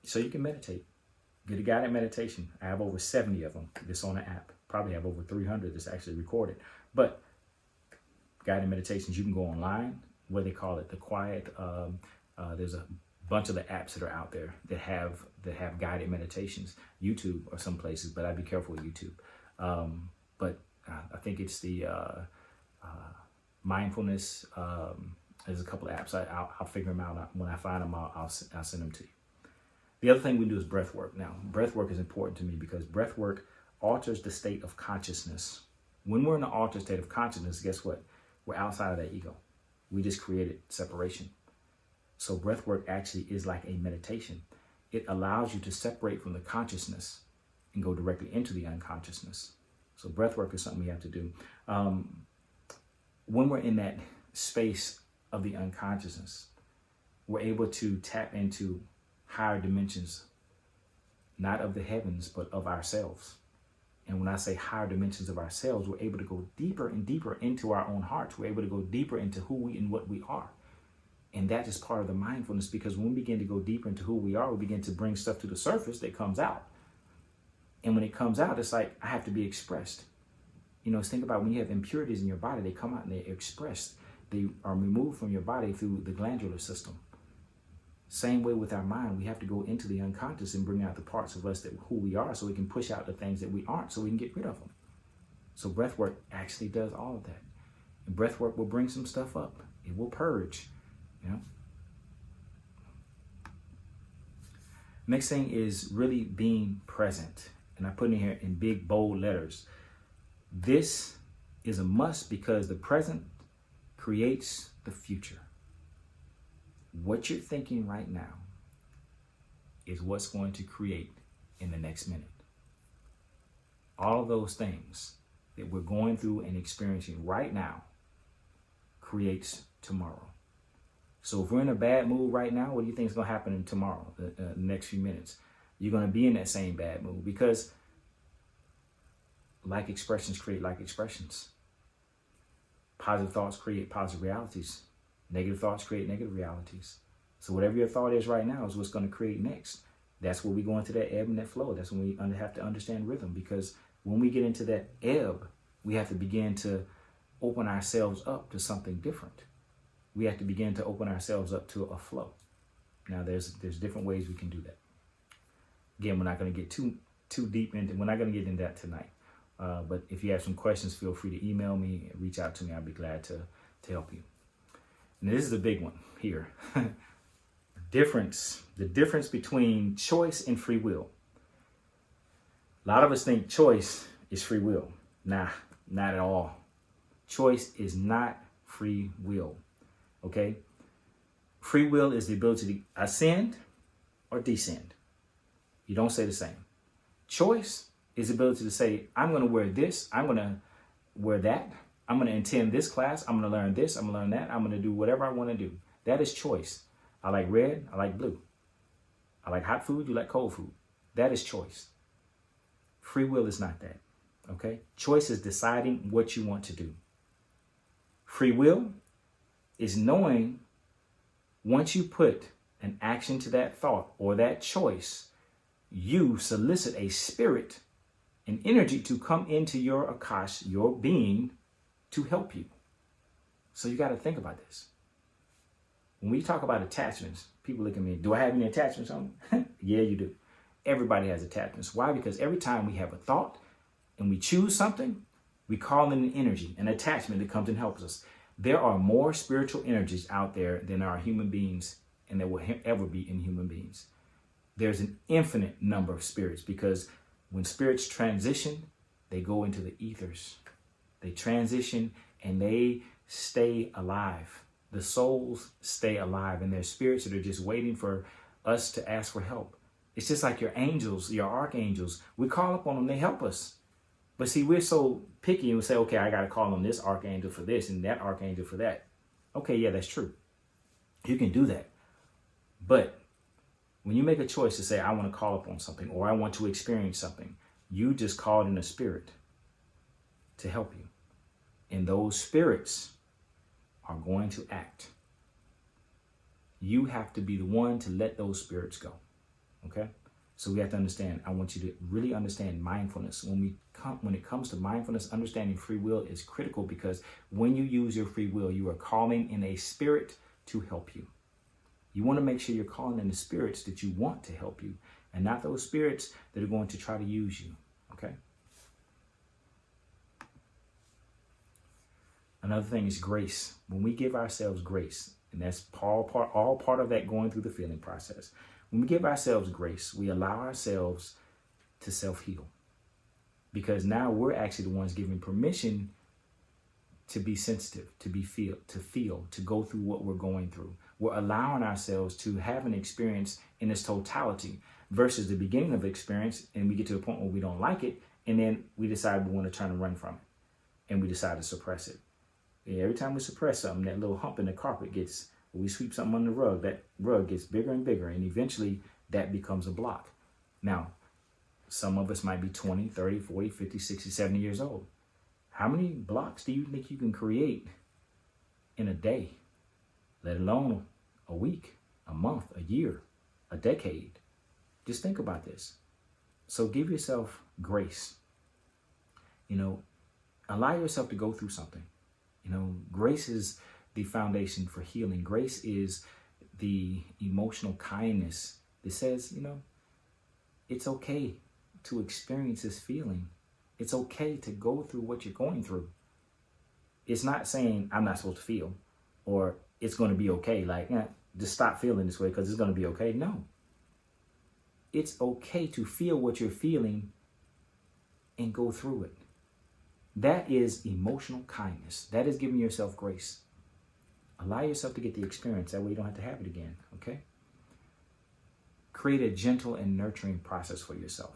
So you can meditate. Get a guided meditation. I have over 70 of them that's on the app. Probably have over 300 that's actually recorded. But guided meditations, you can go online, what they call it, the quiet. There's a bunch of the apps that are out there that have guided meditations. YouTube or some places, but I'd be careful with YouTube. But I think it's the Mindfulness. There's a couple of apps. I'll figure them out. When I find them, I'll send them to you. The other thing we do is breath work. Now, breath work is important to me because breath work alters the state of consciousness. When we're in an altered state of consciousness, guess what? We're outside of that ego. We just created separation. So breath work actually is like a meditation. It allows you to separate from the consciousness and go directly into the unconsciousness. So breath work is something we have to do. When we're in that space of the unconsciousness, we're able to tap into higher dimensions, not of the heavens, but of ourselves. And when I say higher dimensions of ourselves, we're able to go deeper and deeper into our own hearts. We're able to go deeper into who we and what we are. And that is part of the mindfulness, because when we begin to go deeper into who we are, we begin to bring stuff to the surface that comes out. And when it comes out, it's like, I have to be expressed. Think about when you have impurities in your body, they come out and they're expressed. They are removed from your body through the glandular system. Same way with our mind, we have to go into the unconscious and bring out the parts of us that who we are so we can push out the things that we aren't so we can get rid of them. So breath work actually does all of that. And breath work will bring some stuff up. It will purge. Next thing is really being present. And I put in here in big, bold letters. This is a must because the present creates the future. What you're thinking right now is what's going to create in the next minute. All of those things that we're going through and experiencing right now creates tomorrow. So if we're in a bad mood right now, what do you think is going to happen tomorrow, the next few minutes? You're going to be in that same bad mood because like expressions create like expressions. Positive thoughts create positive realities. Negative thoughts create negative realities. So whatever your thought is right now is what's going to create next. That's where we go into that ebb and that flow. That's when we have to understand rhythm, because when we get into that ebb, we have to begin to open ourselves up to something different. We have to begin to open ourselves up to a flow. Now there's different ways we can do that. Again, we're not going to get too deep into. We're not going to get into that tonight. But if you have some questions, feel free to email me and reach out to me. I'll be glad to help you. And this is a big one here. The difference between choice and free will. A lot of us think choice is free will. Nah, not at all. Choice is not free will. Okay? Free will is the ability to ascend or descend. You don't say the same. Choice is the ability to say, I'm going to wear this, I'm going to wear that, I'm going to attend this class, I'm going to learn this, I'm going to learn that, I'm going to do whatever I want to do. That is choice. I like red, I like blue. I like hot food, you like cold food. That is choice. Free will is not that. Okay? Choice is deciding what you want to do. Free will is knowing once you put an action to that thought or that choice, you solicit a spirit, an energy to come into your akash, your being, to help you. So you got to think about this. When we talk about attachments, people look at me, do I have any attachments on me? Yeah, you do. Everybody has attachments. Why? Because every time we have a thought and we choose something, we call in an energy, an attachment that comes and helps us. There are more spiritual energies out there than there are human beings, and there will ever be in human beings. There's an infinite number of spirits, because when spirits transition, they go into the ethers. They transition and they stay alive. The souls stay alive, and there's spirits that are just waiting for us to ask for help. It's just like your angels, your archangels. We call upon them, they help us. But see, we're so picky and we say, okay, I got to call on this archangel for this and that archangel for that. Okay, yeah, that's true. You can do that. But when you make a choice to say, I want to call upon something or I want to experience something, you just called in a spirit to help you. And those spirits are going to act. You have to be the one to let those spirits go. Okay? So we have to understand, I want you to really understand mindfulness. When it comes to mindfulness, understanding free will is critical, because when you use your free will, you are calling in a spirit to help you. You want to make sure you're calling in the spirits that you want to help you, and not those spirits that are going to try to use you. Okay? Another thing is grace. When we give ourselves grace, and that's all part of that going through the feeling process. When we give ourselves grace, we allow ourselves to self-heal, because now we're actually the ones giving permission to be sensitive, to feel, to go through what we're going through. We're allowing ourselves to have an experience in its totality versus the beginning of the experience, and we get to a point where we don't like it, and then we decide we want to turn and run from it, and we decide to suppress it. And every time we suppress something, that little hump in the carpet gets, we sweep something under the rug, that rug gets bigger and bigger, and eventually that becomes a block. Now, some of us might be 20, 30, 40, 50, 60, 70 years old. How many blocks do you think you can create in a day, let alone a week, a month, a year, a decade? Just think about this. So give yourself grace. Allow yourself to go through something. Grace is the foundation for healing. Grace is the emotional kindness that says, it's okay to experience this feeling. It's okay to go through what you're going through. It's not saying I'm not supposed to feel, or it's going to be okay. Like, just stop feeling this way because it's going to be okay. No. It's okay to feel what you're feeling and go through it. That is emotional kindness. That is giving yourself grace. Allow yourself to get the experience. That way you don't have to have it again, okay? Create a gentle and nurturing process for yourself.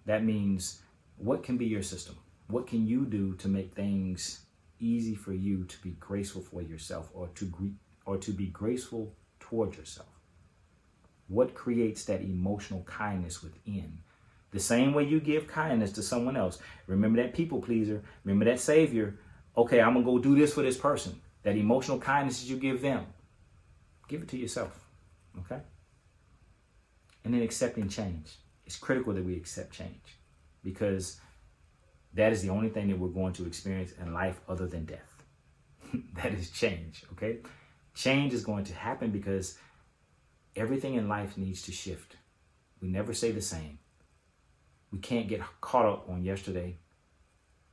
That means, what can be your system? What can you do to make things easy for you to be graceful for yourself, or to be graceful toward yourself? What creates that emotional kindness within? The same way you give kindness to someone else. Remember that people pleaser. Remember that savior. Okay, I'm going to go do this for this person. That emotional kindness that you give them, give it to yourself. Okay? And then accepting change. It's critical that we accept change, because that is the only thing that we're going to experience in life other than death. That is change. Okay? Change is going to happen because everything in life needs to shift. We never stay the same. We can't get caught up on yesterday.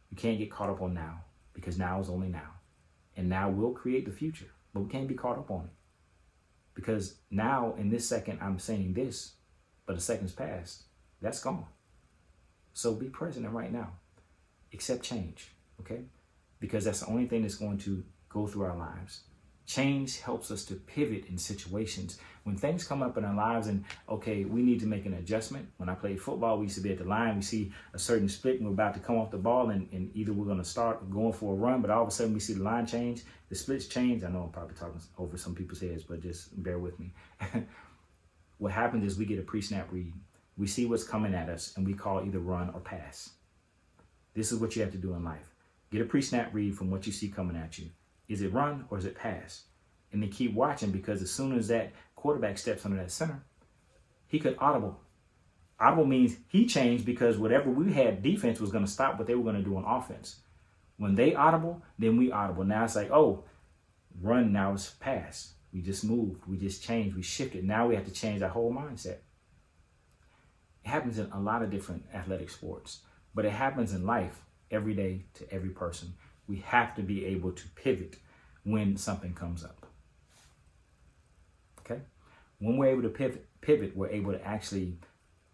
We can't get caught up on now, because now is only now. And now will create the future, but we can't be caught up on it. Because now, in this second, I'm saying this, but a second's passed. That's gone. So be present and right now. Accept change, okay? Because that's the only thing that's going to go through our lives. Change helps us to pivot in situations. When things come up in our lives and, okay, we need to make an adjustment. When I played football, we used to be at the line. We see a certain split and we're about to come off the ball, and either we're going to start going for a run, but all of a sudden we see the line change. The splits change. I know I'm probably talking over some people's heads, but just bear with me. What happens is we get a pre-snap read. We see what's coming at us and we call either run or pass. This is what you have to do in life. Get a pre-snap read from what you see coming at you. Is it run or is it pass? And then keep watching, because as soon as that quarterback steps under that center, he could audible. Audible means he changed, because whatever we had defense was going to stop what they were going to do on offense. When they audible, then we audible. Now it's like, oh, run, now it's pass. We just moved. We just changed. We shifted. Now we have to change our whole mindset. It happens in a lot of different athletic sports, but it happens in life every day to every person. We have to be able to pivot when something comes up. Okay? When we're able to pivot, we're able to actually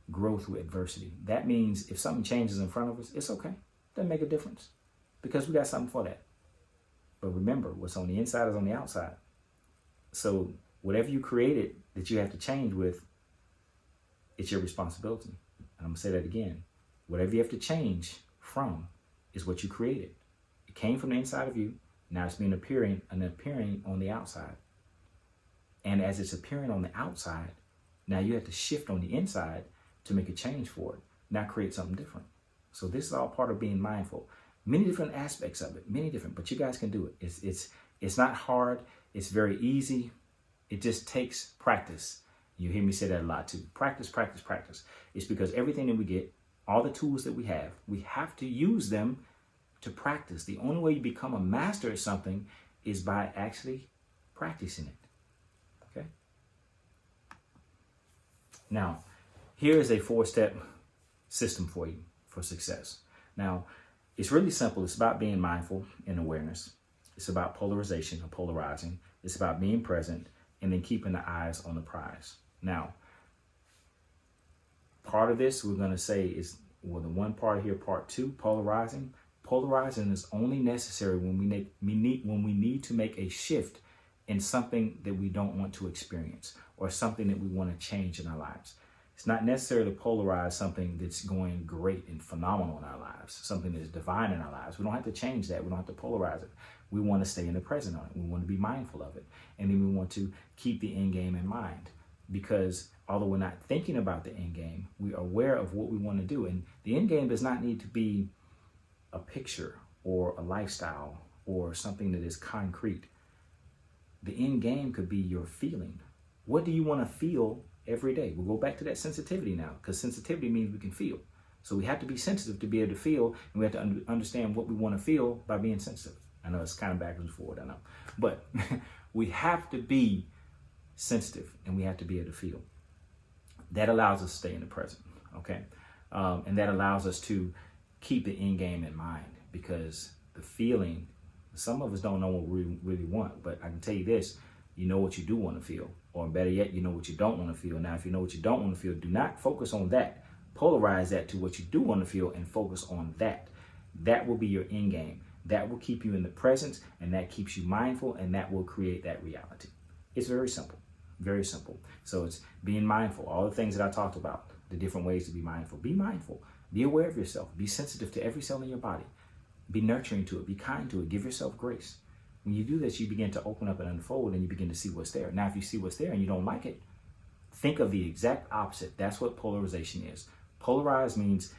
grow through adversity. That means if something changes in front of us, it's okay. Doesn't make a difference, because we got something for that. But remember, what's on the inside is on the outside. So whatever you created that you have to change with, it's your responsibility. And I'm going to say that again. Whatever you have to change from is what you created. It came from the inside of you. Now it's appearing on the outside. And as it's appearing on the outside, now you have to shift on the inside to make a change for it. Now create something different. So this is all part of being mindful. Many different aspects of it, many different, but you guys can do it. It's not hard. It's very easy. It just takes practice. You hear me say that a lot too. Practice, practice, practice. It's because everything that we get, all the tools that we have to use them to practice. The only way you become a master at something is by actually practicing it. Okay? Now, here is a 4-step system for you for success. Now, it's really simple. It's about being mindful and awareness. It's about polarization or polarizing. It's about being present and then keeping the eyes on the prize. Now, part of this we're going to say is, well, the one part here, part 2, polarizing. Polarizing is only necessary when we need to make a shift in something that we don't want to experience or something that we want to change in our lives. It's not necessary to polarize something that's going great and phenomenal in our lives, something that is divine in our lives. We don't have to change that. We don't have to polarize it. We want to stay in the present on it. We want to be mindful of it. And then we want to keep the end game in mind, because although we're not thinking about the end game, we are aware of what we want to do. And the end game does not need to be a picture or a lifestyle or something that is concrete. The end game could be your feeling. What do you want to feel every day? We'll go back to that sensitivity now, because sensitivity means we can feel. So we have to be sensitive to be able to feel, and we have to understand what we want to feel by being sensitive. I know it's kind of backwards and forward, I know. But we have to be sensitive and we have to be able to feel. That allows us to stay in the present, okay? And that allows us to keep the end game in mind, because the feeling, some of us don't know what we really want, but I can tell you this, you know what you do want to feel, or better yet, you know what you don't want to feel. Now, if you know what you don't want to feel, do not focus on that. Polarize that to what you do want to feel and focus on that. That will be your end game. That will keep you in the present, and that keeps you mindful, and that will create that reality. It's very simple, very simple. So it's being mindful, all the things that I talked about, the different ways to be mindful. Be mindful, be aware of yourself, be sensitive to every cell in your body, be nurturing to it, be kind to it, give yourself grace. When you do this, you begin to open up and unfold, and you begin to see what's there. Now, if you see what's there and you don't like it, think of the exact opposite. That's what polarization is. Polarize means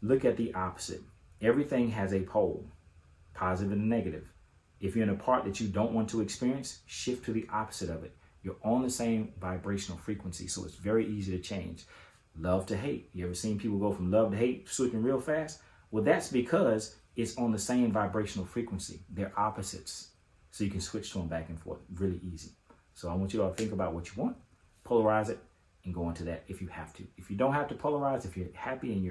look at the opposite. Everything has a pole, positive and negative. If you're in a part that you don't want to experience, shift to the opposite of it. You're on the same vibrational frequency, so it's very easy to change. Love to hate. You ever seen people go from love to hate switching real fast? Well, that's because it's on the same vibrational frequency. They're opposites. So you can switch to them back and forth really easy. So I want you to all think about what you want, polarize it, and go into that if you have to. If you don't have to polarize, if you're happy and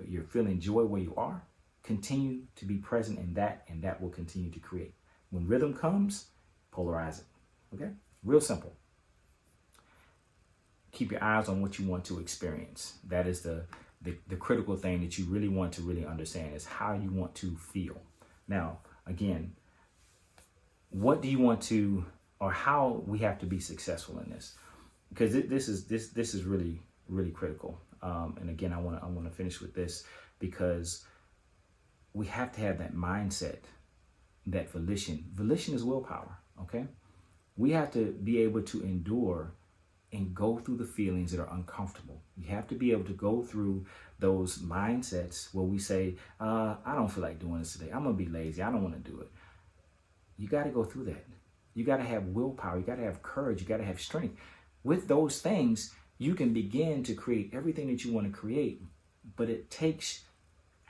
you're feeling joy where you are, continue to be present in that, and that will continue to create. When rhythm comes, polarize it. Okay? Real simple. Keep your eyes on what you want to experience. That is the critical thing that you really want to really understand, is how you want to feel. Now, again, what do you want to, or how we have to be successful in this? Because this is really, really critical. And again, I want to finish with this, because we have to have that mindset, that volition. Volition is willpower, okay? We have to be able to endure and go through the feelings that are uncomfortable. You have to be able to go through those mindsets where we say, I don't feel like doing this today. I'm going to be lazy. I don't want to do it. You got to go through that. You got to have willpower. You got to have courage. You got to have strength. With those things, you can begin to create everything that you want to create, but it takes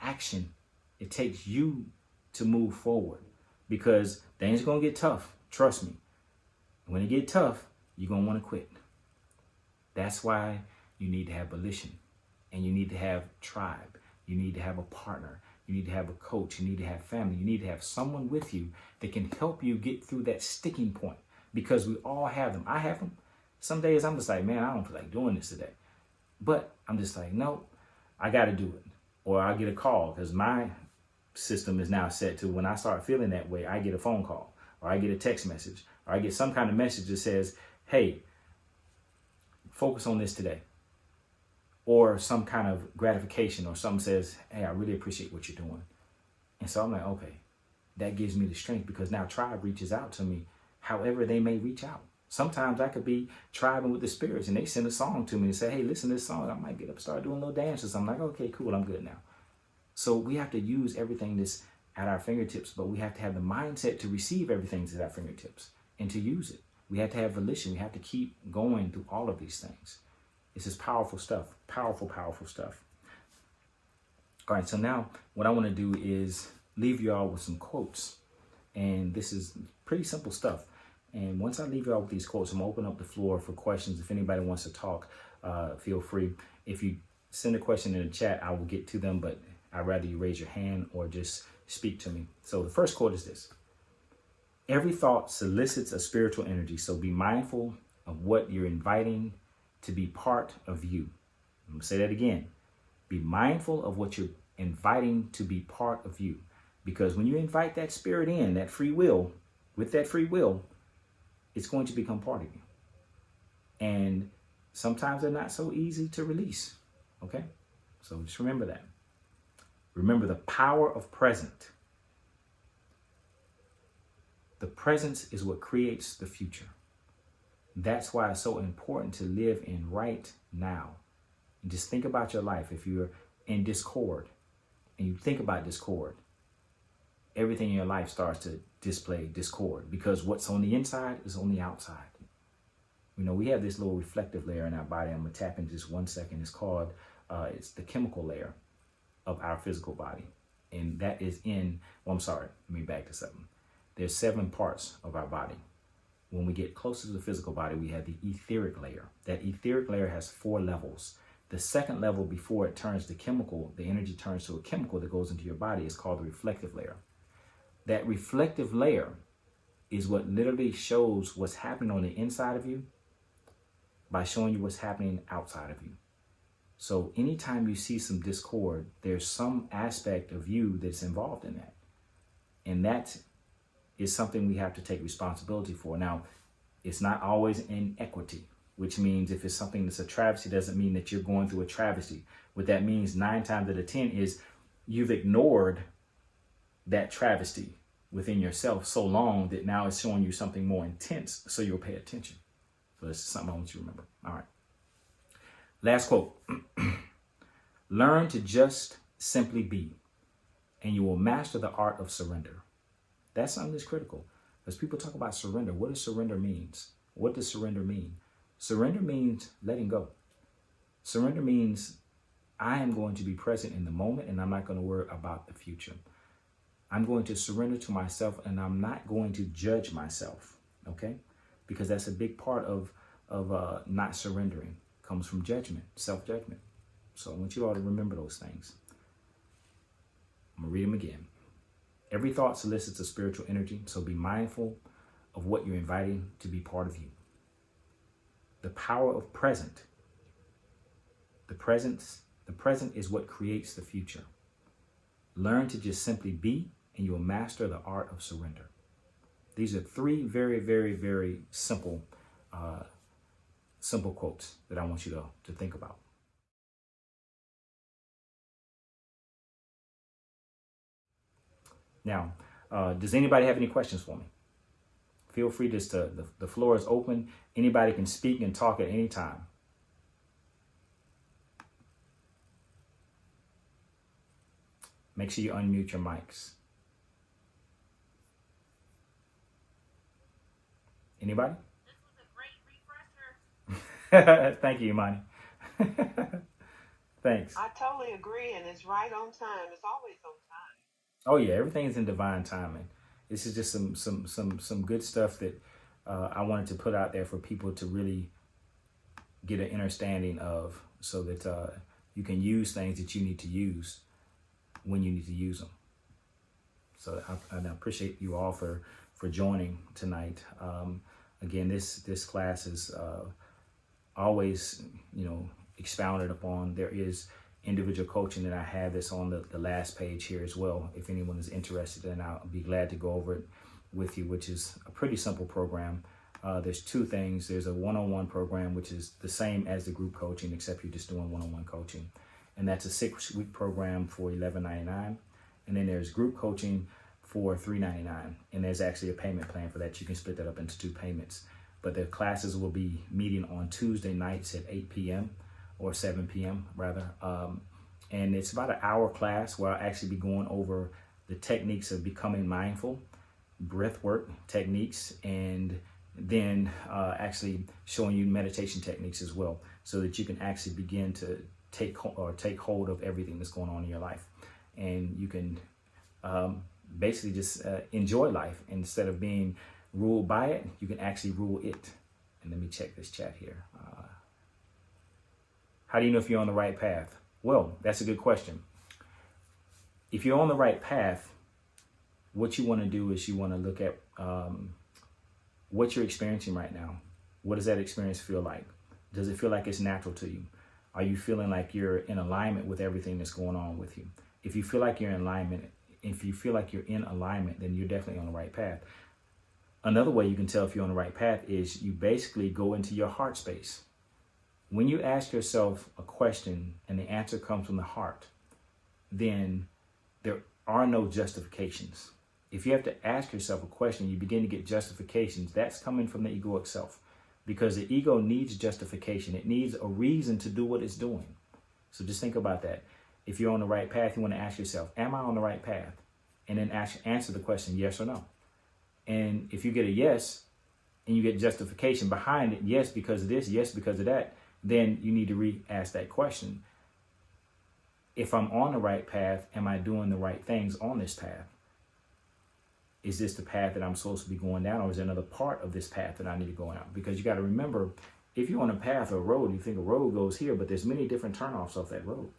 action. It takes you to move forward, because things are going to get tough. Trust me. When it get tough, you're going to want to quit. That's why you need to have volition, and you need to have tribe. You need to have a partner. You need to have a coach. You need to have family. You need to have someone with you that can help you get through that sticking point, because we all have them. I have them. Some days I'm just like, man, I don't feel like doing this today. But I'm just like, no, I got to do it. Or I'll get a call, because my system is now set to when I start feeling that way, I get a phone call, or I get a text message, or I get some kind of message that says, hey, focus on this today. Or some kind of gratification, or something says, hey, I really appreciate what you're doing. And so I'm like, okay, that gives me the strength, because now tribe reaches out to me however they may reach out. Sometimes I could be tribing with the spirits and they send a song to me and say, hey, listen to this song. I might get up and start doing a little dance or something. I'm like, okay, cool, I'm good now. So we have to use everything that's at our fingertips, but we have to have the mindset to receive everything that's at our fingertips and to use it. We have to have volition. We have to keep going through all of these things. This is powerful stuff, powerful, powerful stuff. All right, so now what I want to do is leave you all with some quotes. And this is pretty simple stuff. And once I leave you all with these quotes, I'm going to open up the floor for questions. If anybody wants to talk, feel free. If you send a question in the chat, I will get to them, but I'd rather you raise your hand or just speak to me. So the first quote is this: every thought solicits a spiritual energy, so be mindful of what you're inviting to be part of you. I'm going to say that again. Be mindful of what you're inviting to be part of you. Because when you invite that spirit in, that free will, with that free will, it's going to become part of you. And sometimes they're not so easy to release. Okay? So just remember that. Remember the power of present. The presence is what creates the future. That's why it's so important to live in right now. And just think about your life. If you're in discord and you think about discord, everything in your life starts to display discord, because what's on the inside is on the outside. You know, we have this little reflective layer in our body. I'm going to tap in just 1 second. It's called, it's the chemical layer of our physical body. And that is let me back this up. There's 7 parts of our body. When we get closer to the physical body, we have the etheric layer. That etheric layer has 4 levels. The second level, before it turns to chemical, the energy turns to a chemical that goes into your body, is called the reflective layer. That reflective layer is what literally shows what's happening on the inside of you by showing you what's happening outside of you. So anytime you see some discord, there's some aspect of you that's involved in that. And that is something we have to take responsibility for. Now, it's not always in equity, which means if it's something that's a travesty, doesn't mean that you're going through a travesty. What that means 9 times out of 10 is you've ignored that travesty within yourself so long that now it's showing you something more intense, so you'll pay attention. So this is something I want you to remember. All right. Last quote. Learn to just simply be, and you will master the art of surrender. That's something that's critical. As people talk about surrender, what does surrender means? What does surrender mean? Surrender means letting go. Surrender means I am going to be present in the moment, and I'm not going to worry about the future. I'm going to surrender to myself, and I'm not going to judge myself, okay? Because that's a big part of not surrendering. It comes from judgment, self-judgment. So I want you all to remember those things. I'm going to read them again. Every thought solicits a spiritual energy, so be mindful of what you're inviting to be part of you. The power of present. The present is what creates the future. Learn to just simply be, and you will master the art of surrender. These are 3 very, very, very simple quotes that I want you to think about. Now, does anybody have any questions for me? Feel free, the floor is open. Anybody can speak and talk at any time. Make sure you unmute your mics. Anybody? This was a great refresher. Thank you, Imani. Thanks. I totally agree, and it's right on time. It's always on time. Oh yeah, everything is in divine timing. This is just some good stuff that I wanted to put out there for people to really get an understanding of, so that you can use things that you need to use when you need to use them. So I appreciate you all for joining tonight. Again, this class is always, expounded upon. There is individual coaching that I have that's on the last page here as well. If anyone is interested, then I'll be glad to go over it with you, which is a pretty simple program. there's two things. There's a one-on-one program, which is the same as the group coaching, except you're just doing one-on-one coaching. And that's a 6-week program for $11.99. And then there's group coaching for $3.99. And there's actually a payment plan for that. You can split that up into 2 payments. But the classes will be meeting on Tuesday nights at 8 p.m. or 7 p.m. rather. And it's about an hour class where I'll actually be going over the techniques of becoming mindful, breath work techniques, and then actually showing you meditation techniques as well, so that you can actually begin to take hold of everything that's going on in your life. And you can basically just enjoy life. Instead of being ruled by it, you can actually rule it. And let me check this chat here. How do you know if you're on the right path? Well, that's a good question. If you're on the right path, what you want to do is you want to look at what you're experiencing right now. What does that experience feel like? Does it feel like it's natural to you? Are you feeling like you're in alignment with everything that's going on with you? If you feel like you're in alignment, then you're definitely on the right path. Another way you can tell if you're on the right path is you basically go into your heart space. When you ask yourself a question and the answer comes from the heart, then there are no justifications. If you have to ask yourself a question, you begin to get justifications. That's coming from the egoic self, because the ego needs justification. It needs a reason to do what it's doing. So just think about that. If you're on the right path, you want to ask yourself, am I on the right path? And then answer the question, yes or no. And if you get a yes, and you get justification behind it, yes because of this, yes because of that, then you need to re-ask that question. If I'm on the right path, am I doing the right things on this path? Is this the path that I'm supposed to be going down, or is there another part of this path that I need to go down? Because you got to remember, if you're on a path or a road, you think a road goes here, but there's many different turnoffs off that road.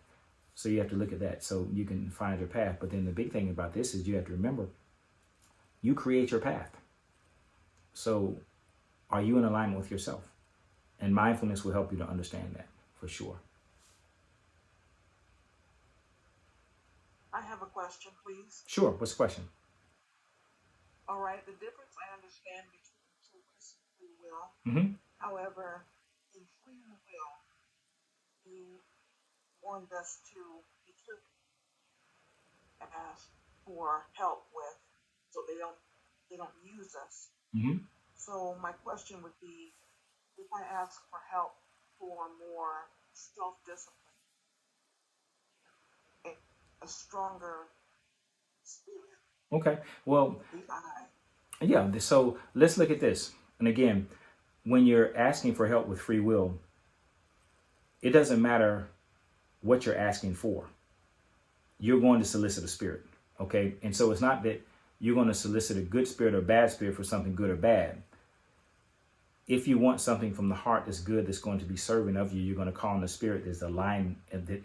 So you have to look at that so you can find your path. But then the big thing about this is you have to remember, you create your path. So are you in alignment with yourself? And mindfulness will help you to understand that for sure. I have a question, please. Sure. What's the question? All right, the difference I understand between choice and free will. Mm-hmm. However, in free will, you want us to be careful, ask for help with, so they don't use us. Mm-hmm. So my question would be, if I ask for help for more self-discipline, a stronger spirit, Okay. Well, if I yeah. So let's look at this. And again, when you're asking for help with free will, it doesn't matter what you're asking for. You're going to solicit a spirit. Okay. And so it's not that you're going to solicit a good spirit or bad spirit for something good or bad. If you want something from the heart that's good, that's going to be serving of you, you're going to call on the spirit that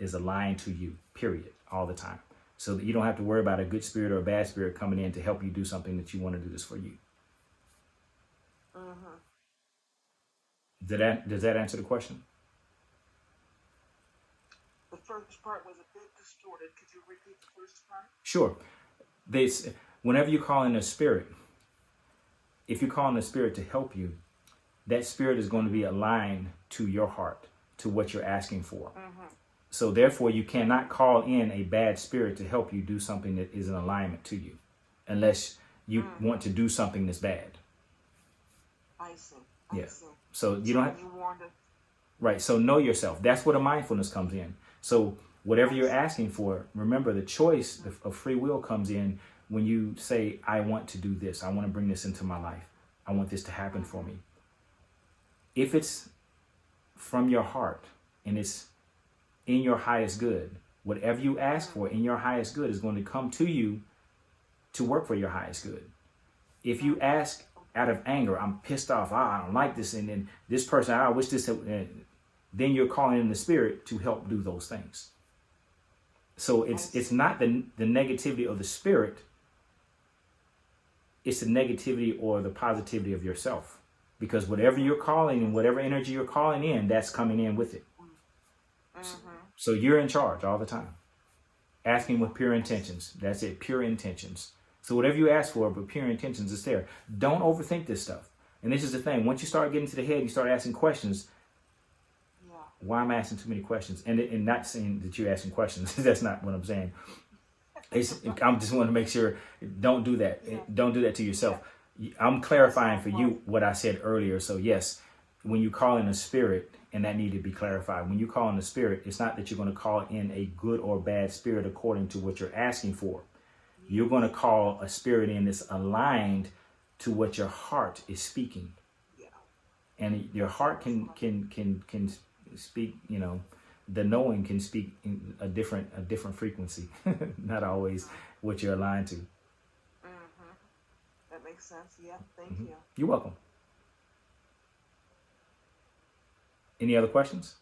is aligned to you, period, all the time. So that you don't have to worry about a good spirit or a bad spirit coming in to help you do something that you want to do this for you. Mm-hmm. Does that answer the question? The first part was a bit distorted. Could you repeat the first part? Sure. Whenever you call in a spirit, if you call in a spirit to help you, that spirit is going to be aligned to your heart, to what you're asking for. Mm-hmm. So therefore, you cannot call in a bad spirit to help you do something that is in alignment to you, unless you want to do something that's bad. I see. Yeah. I see. So you don't have, You warned us. right. So know yourself. That's where the mindfulness comes in. So whatever you're asking for, remember the choice of free will comes in when you say, I want to do this. I want to bring this into my life. I want this to happen for me. If it's from your heart and it's in your highest good, whatever you ask for in your highest good is going to come to you to work for your highest good. If you ask out of anger, I'm pissed off, I don't like this, and then this person, I wish this, then you're calling in the spirit to help do those things. So it's not the negativity of the spirit, it's the negativity or the positivity of yourself. Because whatever you're calling and whatever energy you're calling in, that's coming in with it. Mm-hmm. So you're in charge all the time. Asking with pure intentions. That's it, pure intentions. So whatever you ask for with pure intentions is there. Don't overthink this stuff. And this is the thing. Once you start getting to the head and you start asking questions, Yeah. why am I asking too many questions? And not saying that you're asking questions. That's not what I'm saying. I'm just want to make sure, don't do that. Yeah. Don't do that to yourself. I'm clarifying for you what I said earlier. So yes, when you call in a spirit, and that needed to be clarified. When you call in the spirit, it's not that you're going to call in a good or bad spirit according to what you're asking for. You're going to call a spirit in that's aligned to what your heart is speaking. Yeah. And your heart can speak, the knowing can speak in a different frequency, not always what you're aligned to. Mm-hmm. That makes sense. Yeah. Thank Mm-hmm. you. You're welcome. Any other questions?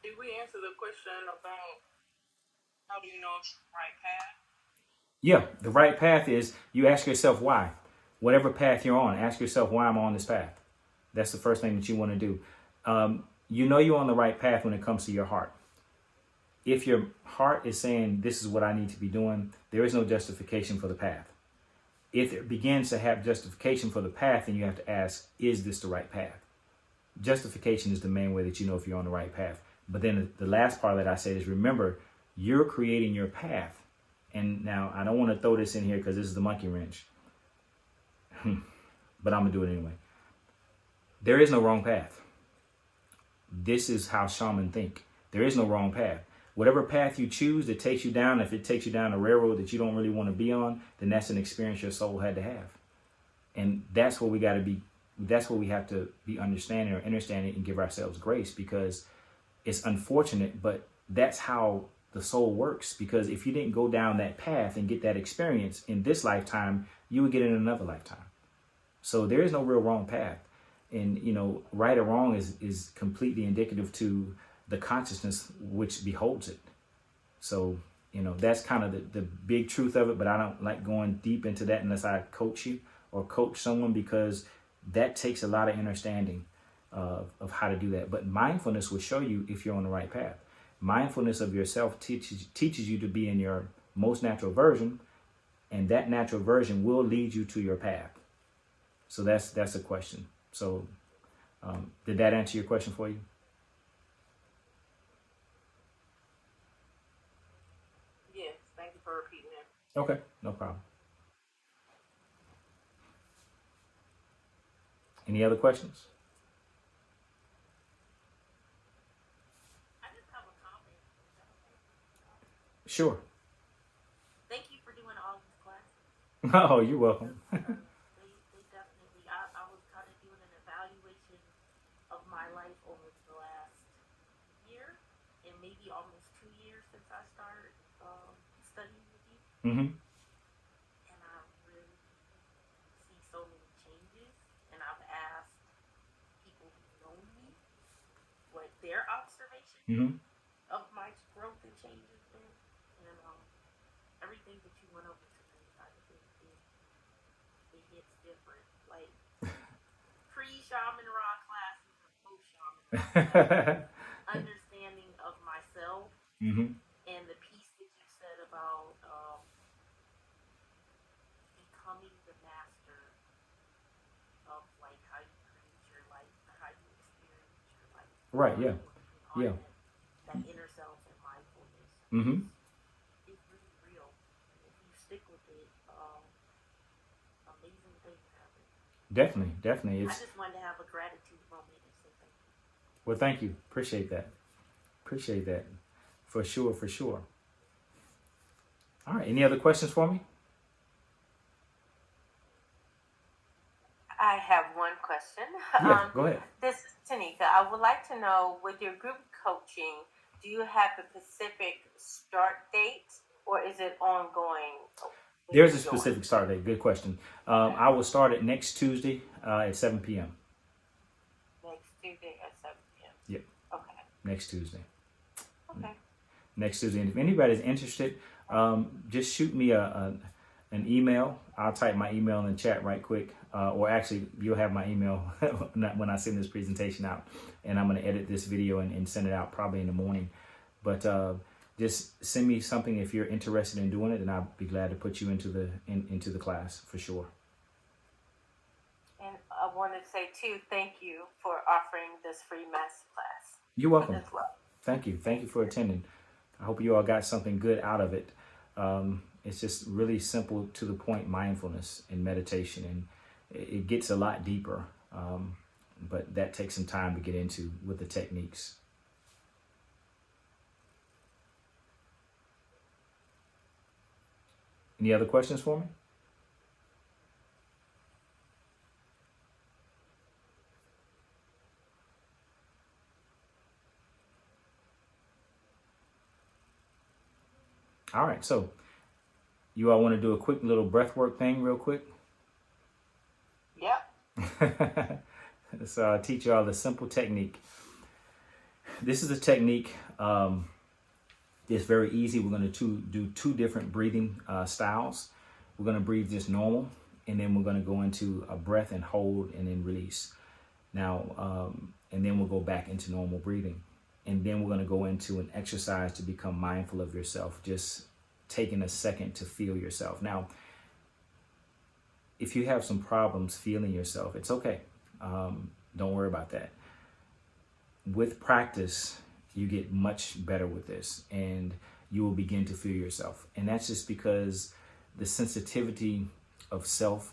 Did we answer the question about how do you know it's the right path? Yeah, the right path is you ask yourself why. Whatever path you're on, ask yourself why I'm on this path. That's the first thing that you want to do. You know you're on the right path when it comes to your heart. If your heart is saying this is what I need to be doing, there is no justification for the path. If it begins to have justification for the path, then you have to ask, is this the right path? Justification is the main way that you know if you're on the right path. But then the last part that I said is, remember, you're creating your path. And now I don't want to throw this in here because this is the monkey wrench. But I'm going to do it anyway. There is no wrong path. This is how shaman think. There is no wrong path. Whatever path you choose that takes you down, if it takes you down a railroad that you don't really want to be on, then that's an experience your soul had to have. And that's what we got to be. That's what we have to be understanding and give ourselves grace, because it's unfortunate, but that's how the soul works. Because if you didn't go down that path and get that experience in this lifetime, you would get it in another lifetime. So there is no real wrong path. And, right or wrong is completely indicative to the consciousness which beholds it. So, that's kind of the big truth of it. But I don't like going deep into that unless I coach you or coach someone, because that takes a lot of understanding of how to do that. But mindfulness will show you if you're on the right path. Mindfulness of yourself teaches you to be in your most natural version, and that natural version will lead you to your path. So that's a question. So did that answer your question for you? Yes. Thank you for repeating it. Okay, no problem. Any other questions? I just have a comment. Sure. Thank you for doing all these classes. Oh, you're welcome. They definitely, I was kind of doing an evaluation of my life over the last year and maybe almost 2 years since I started studying with you. Mm-hmm. And I really see so many changes. And I've asked people who know me what their observation Mm-hmm. of my growth and change has been. And everything that you went over tonight, I think it hits different. Like pre-shaman rock classes and post-shaman rock classes. Understanding of myself Mm-hmm. and the piece that you said about becoming the master of like how you create your life, how you experience your life. Right, yeah. Yeah. That inner self and mindfulness. Mm-hmm. It's really real. If you stick with it, amazing things happen. Definitely. I just wanted to have a gratitude moment and say thank you. Well, thank you. Appreciate that. For sure. All right. Any other questions for me? I have one question. Yeah, go ahead. This is Tanika. I would like to know, with your group coaching, do you have a specific start date, or is it ongoing? There's a specific start date. Good question. I will start it next Tuesday at 7 p.m. Next Tuesday at 7 p.m. Yep. Okay. Next Tuesday. Okay. Next Tuesday. And if anybody's interested, just shoot me an email. I'll type my email in the chat right quick. Or actually, you'll have my email when I send this presentation out. And I'm going to edit this video and send it out probably in the morning. But just send me something if you're interested in doing it, and I'll be glad to put you into the class for sure. And I want to say too, thank you for offering this free masterclass. You're welcome. As well. Thank you. Thank you for attending. I hope you all got something good out of it. It's just really simple, to the point mindfulness and meditation, and it gets a lot deeper. But that takes some time to get into with the techniques. Any other questions for me? All right, so you all want to do a quick little breath work thing real quick? Yep. So I'll teach you all the simple technique. This is a technique. It's very easy. We're going to do two different breathing styles. We're going to breathe just normal, and then we're going to go into a breath and hold and then release. Now, and then we'll go back into normal breathing. And then we're going to go into an exercise to become mindful of yourself, just taking a second to feel yourself. Now, if you have some problems feeling yourself, it's okay. Don't worry about that. With practice, you get much better with this, and you will begin to feel yourself. And that's just because the sensitivity of self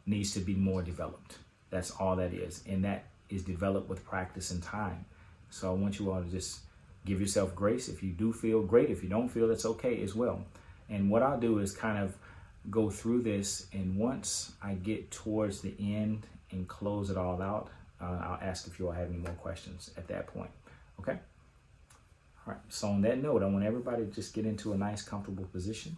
needs to be more developed. That's all that is. And that is developed with practice and time. So I want you all to just give yourself grace. If you do feel, great. If you don't feel, it's okay as well. And what I'll do is kind of go through this, and once I get towards the end and close it all out, I'll ask if you all have any more questions at that point. Okay? All right. So on that note, I want everybody to just get into a nice, comfortable position.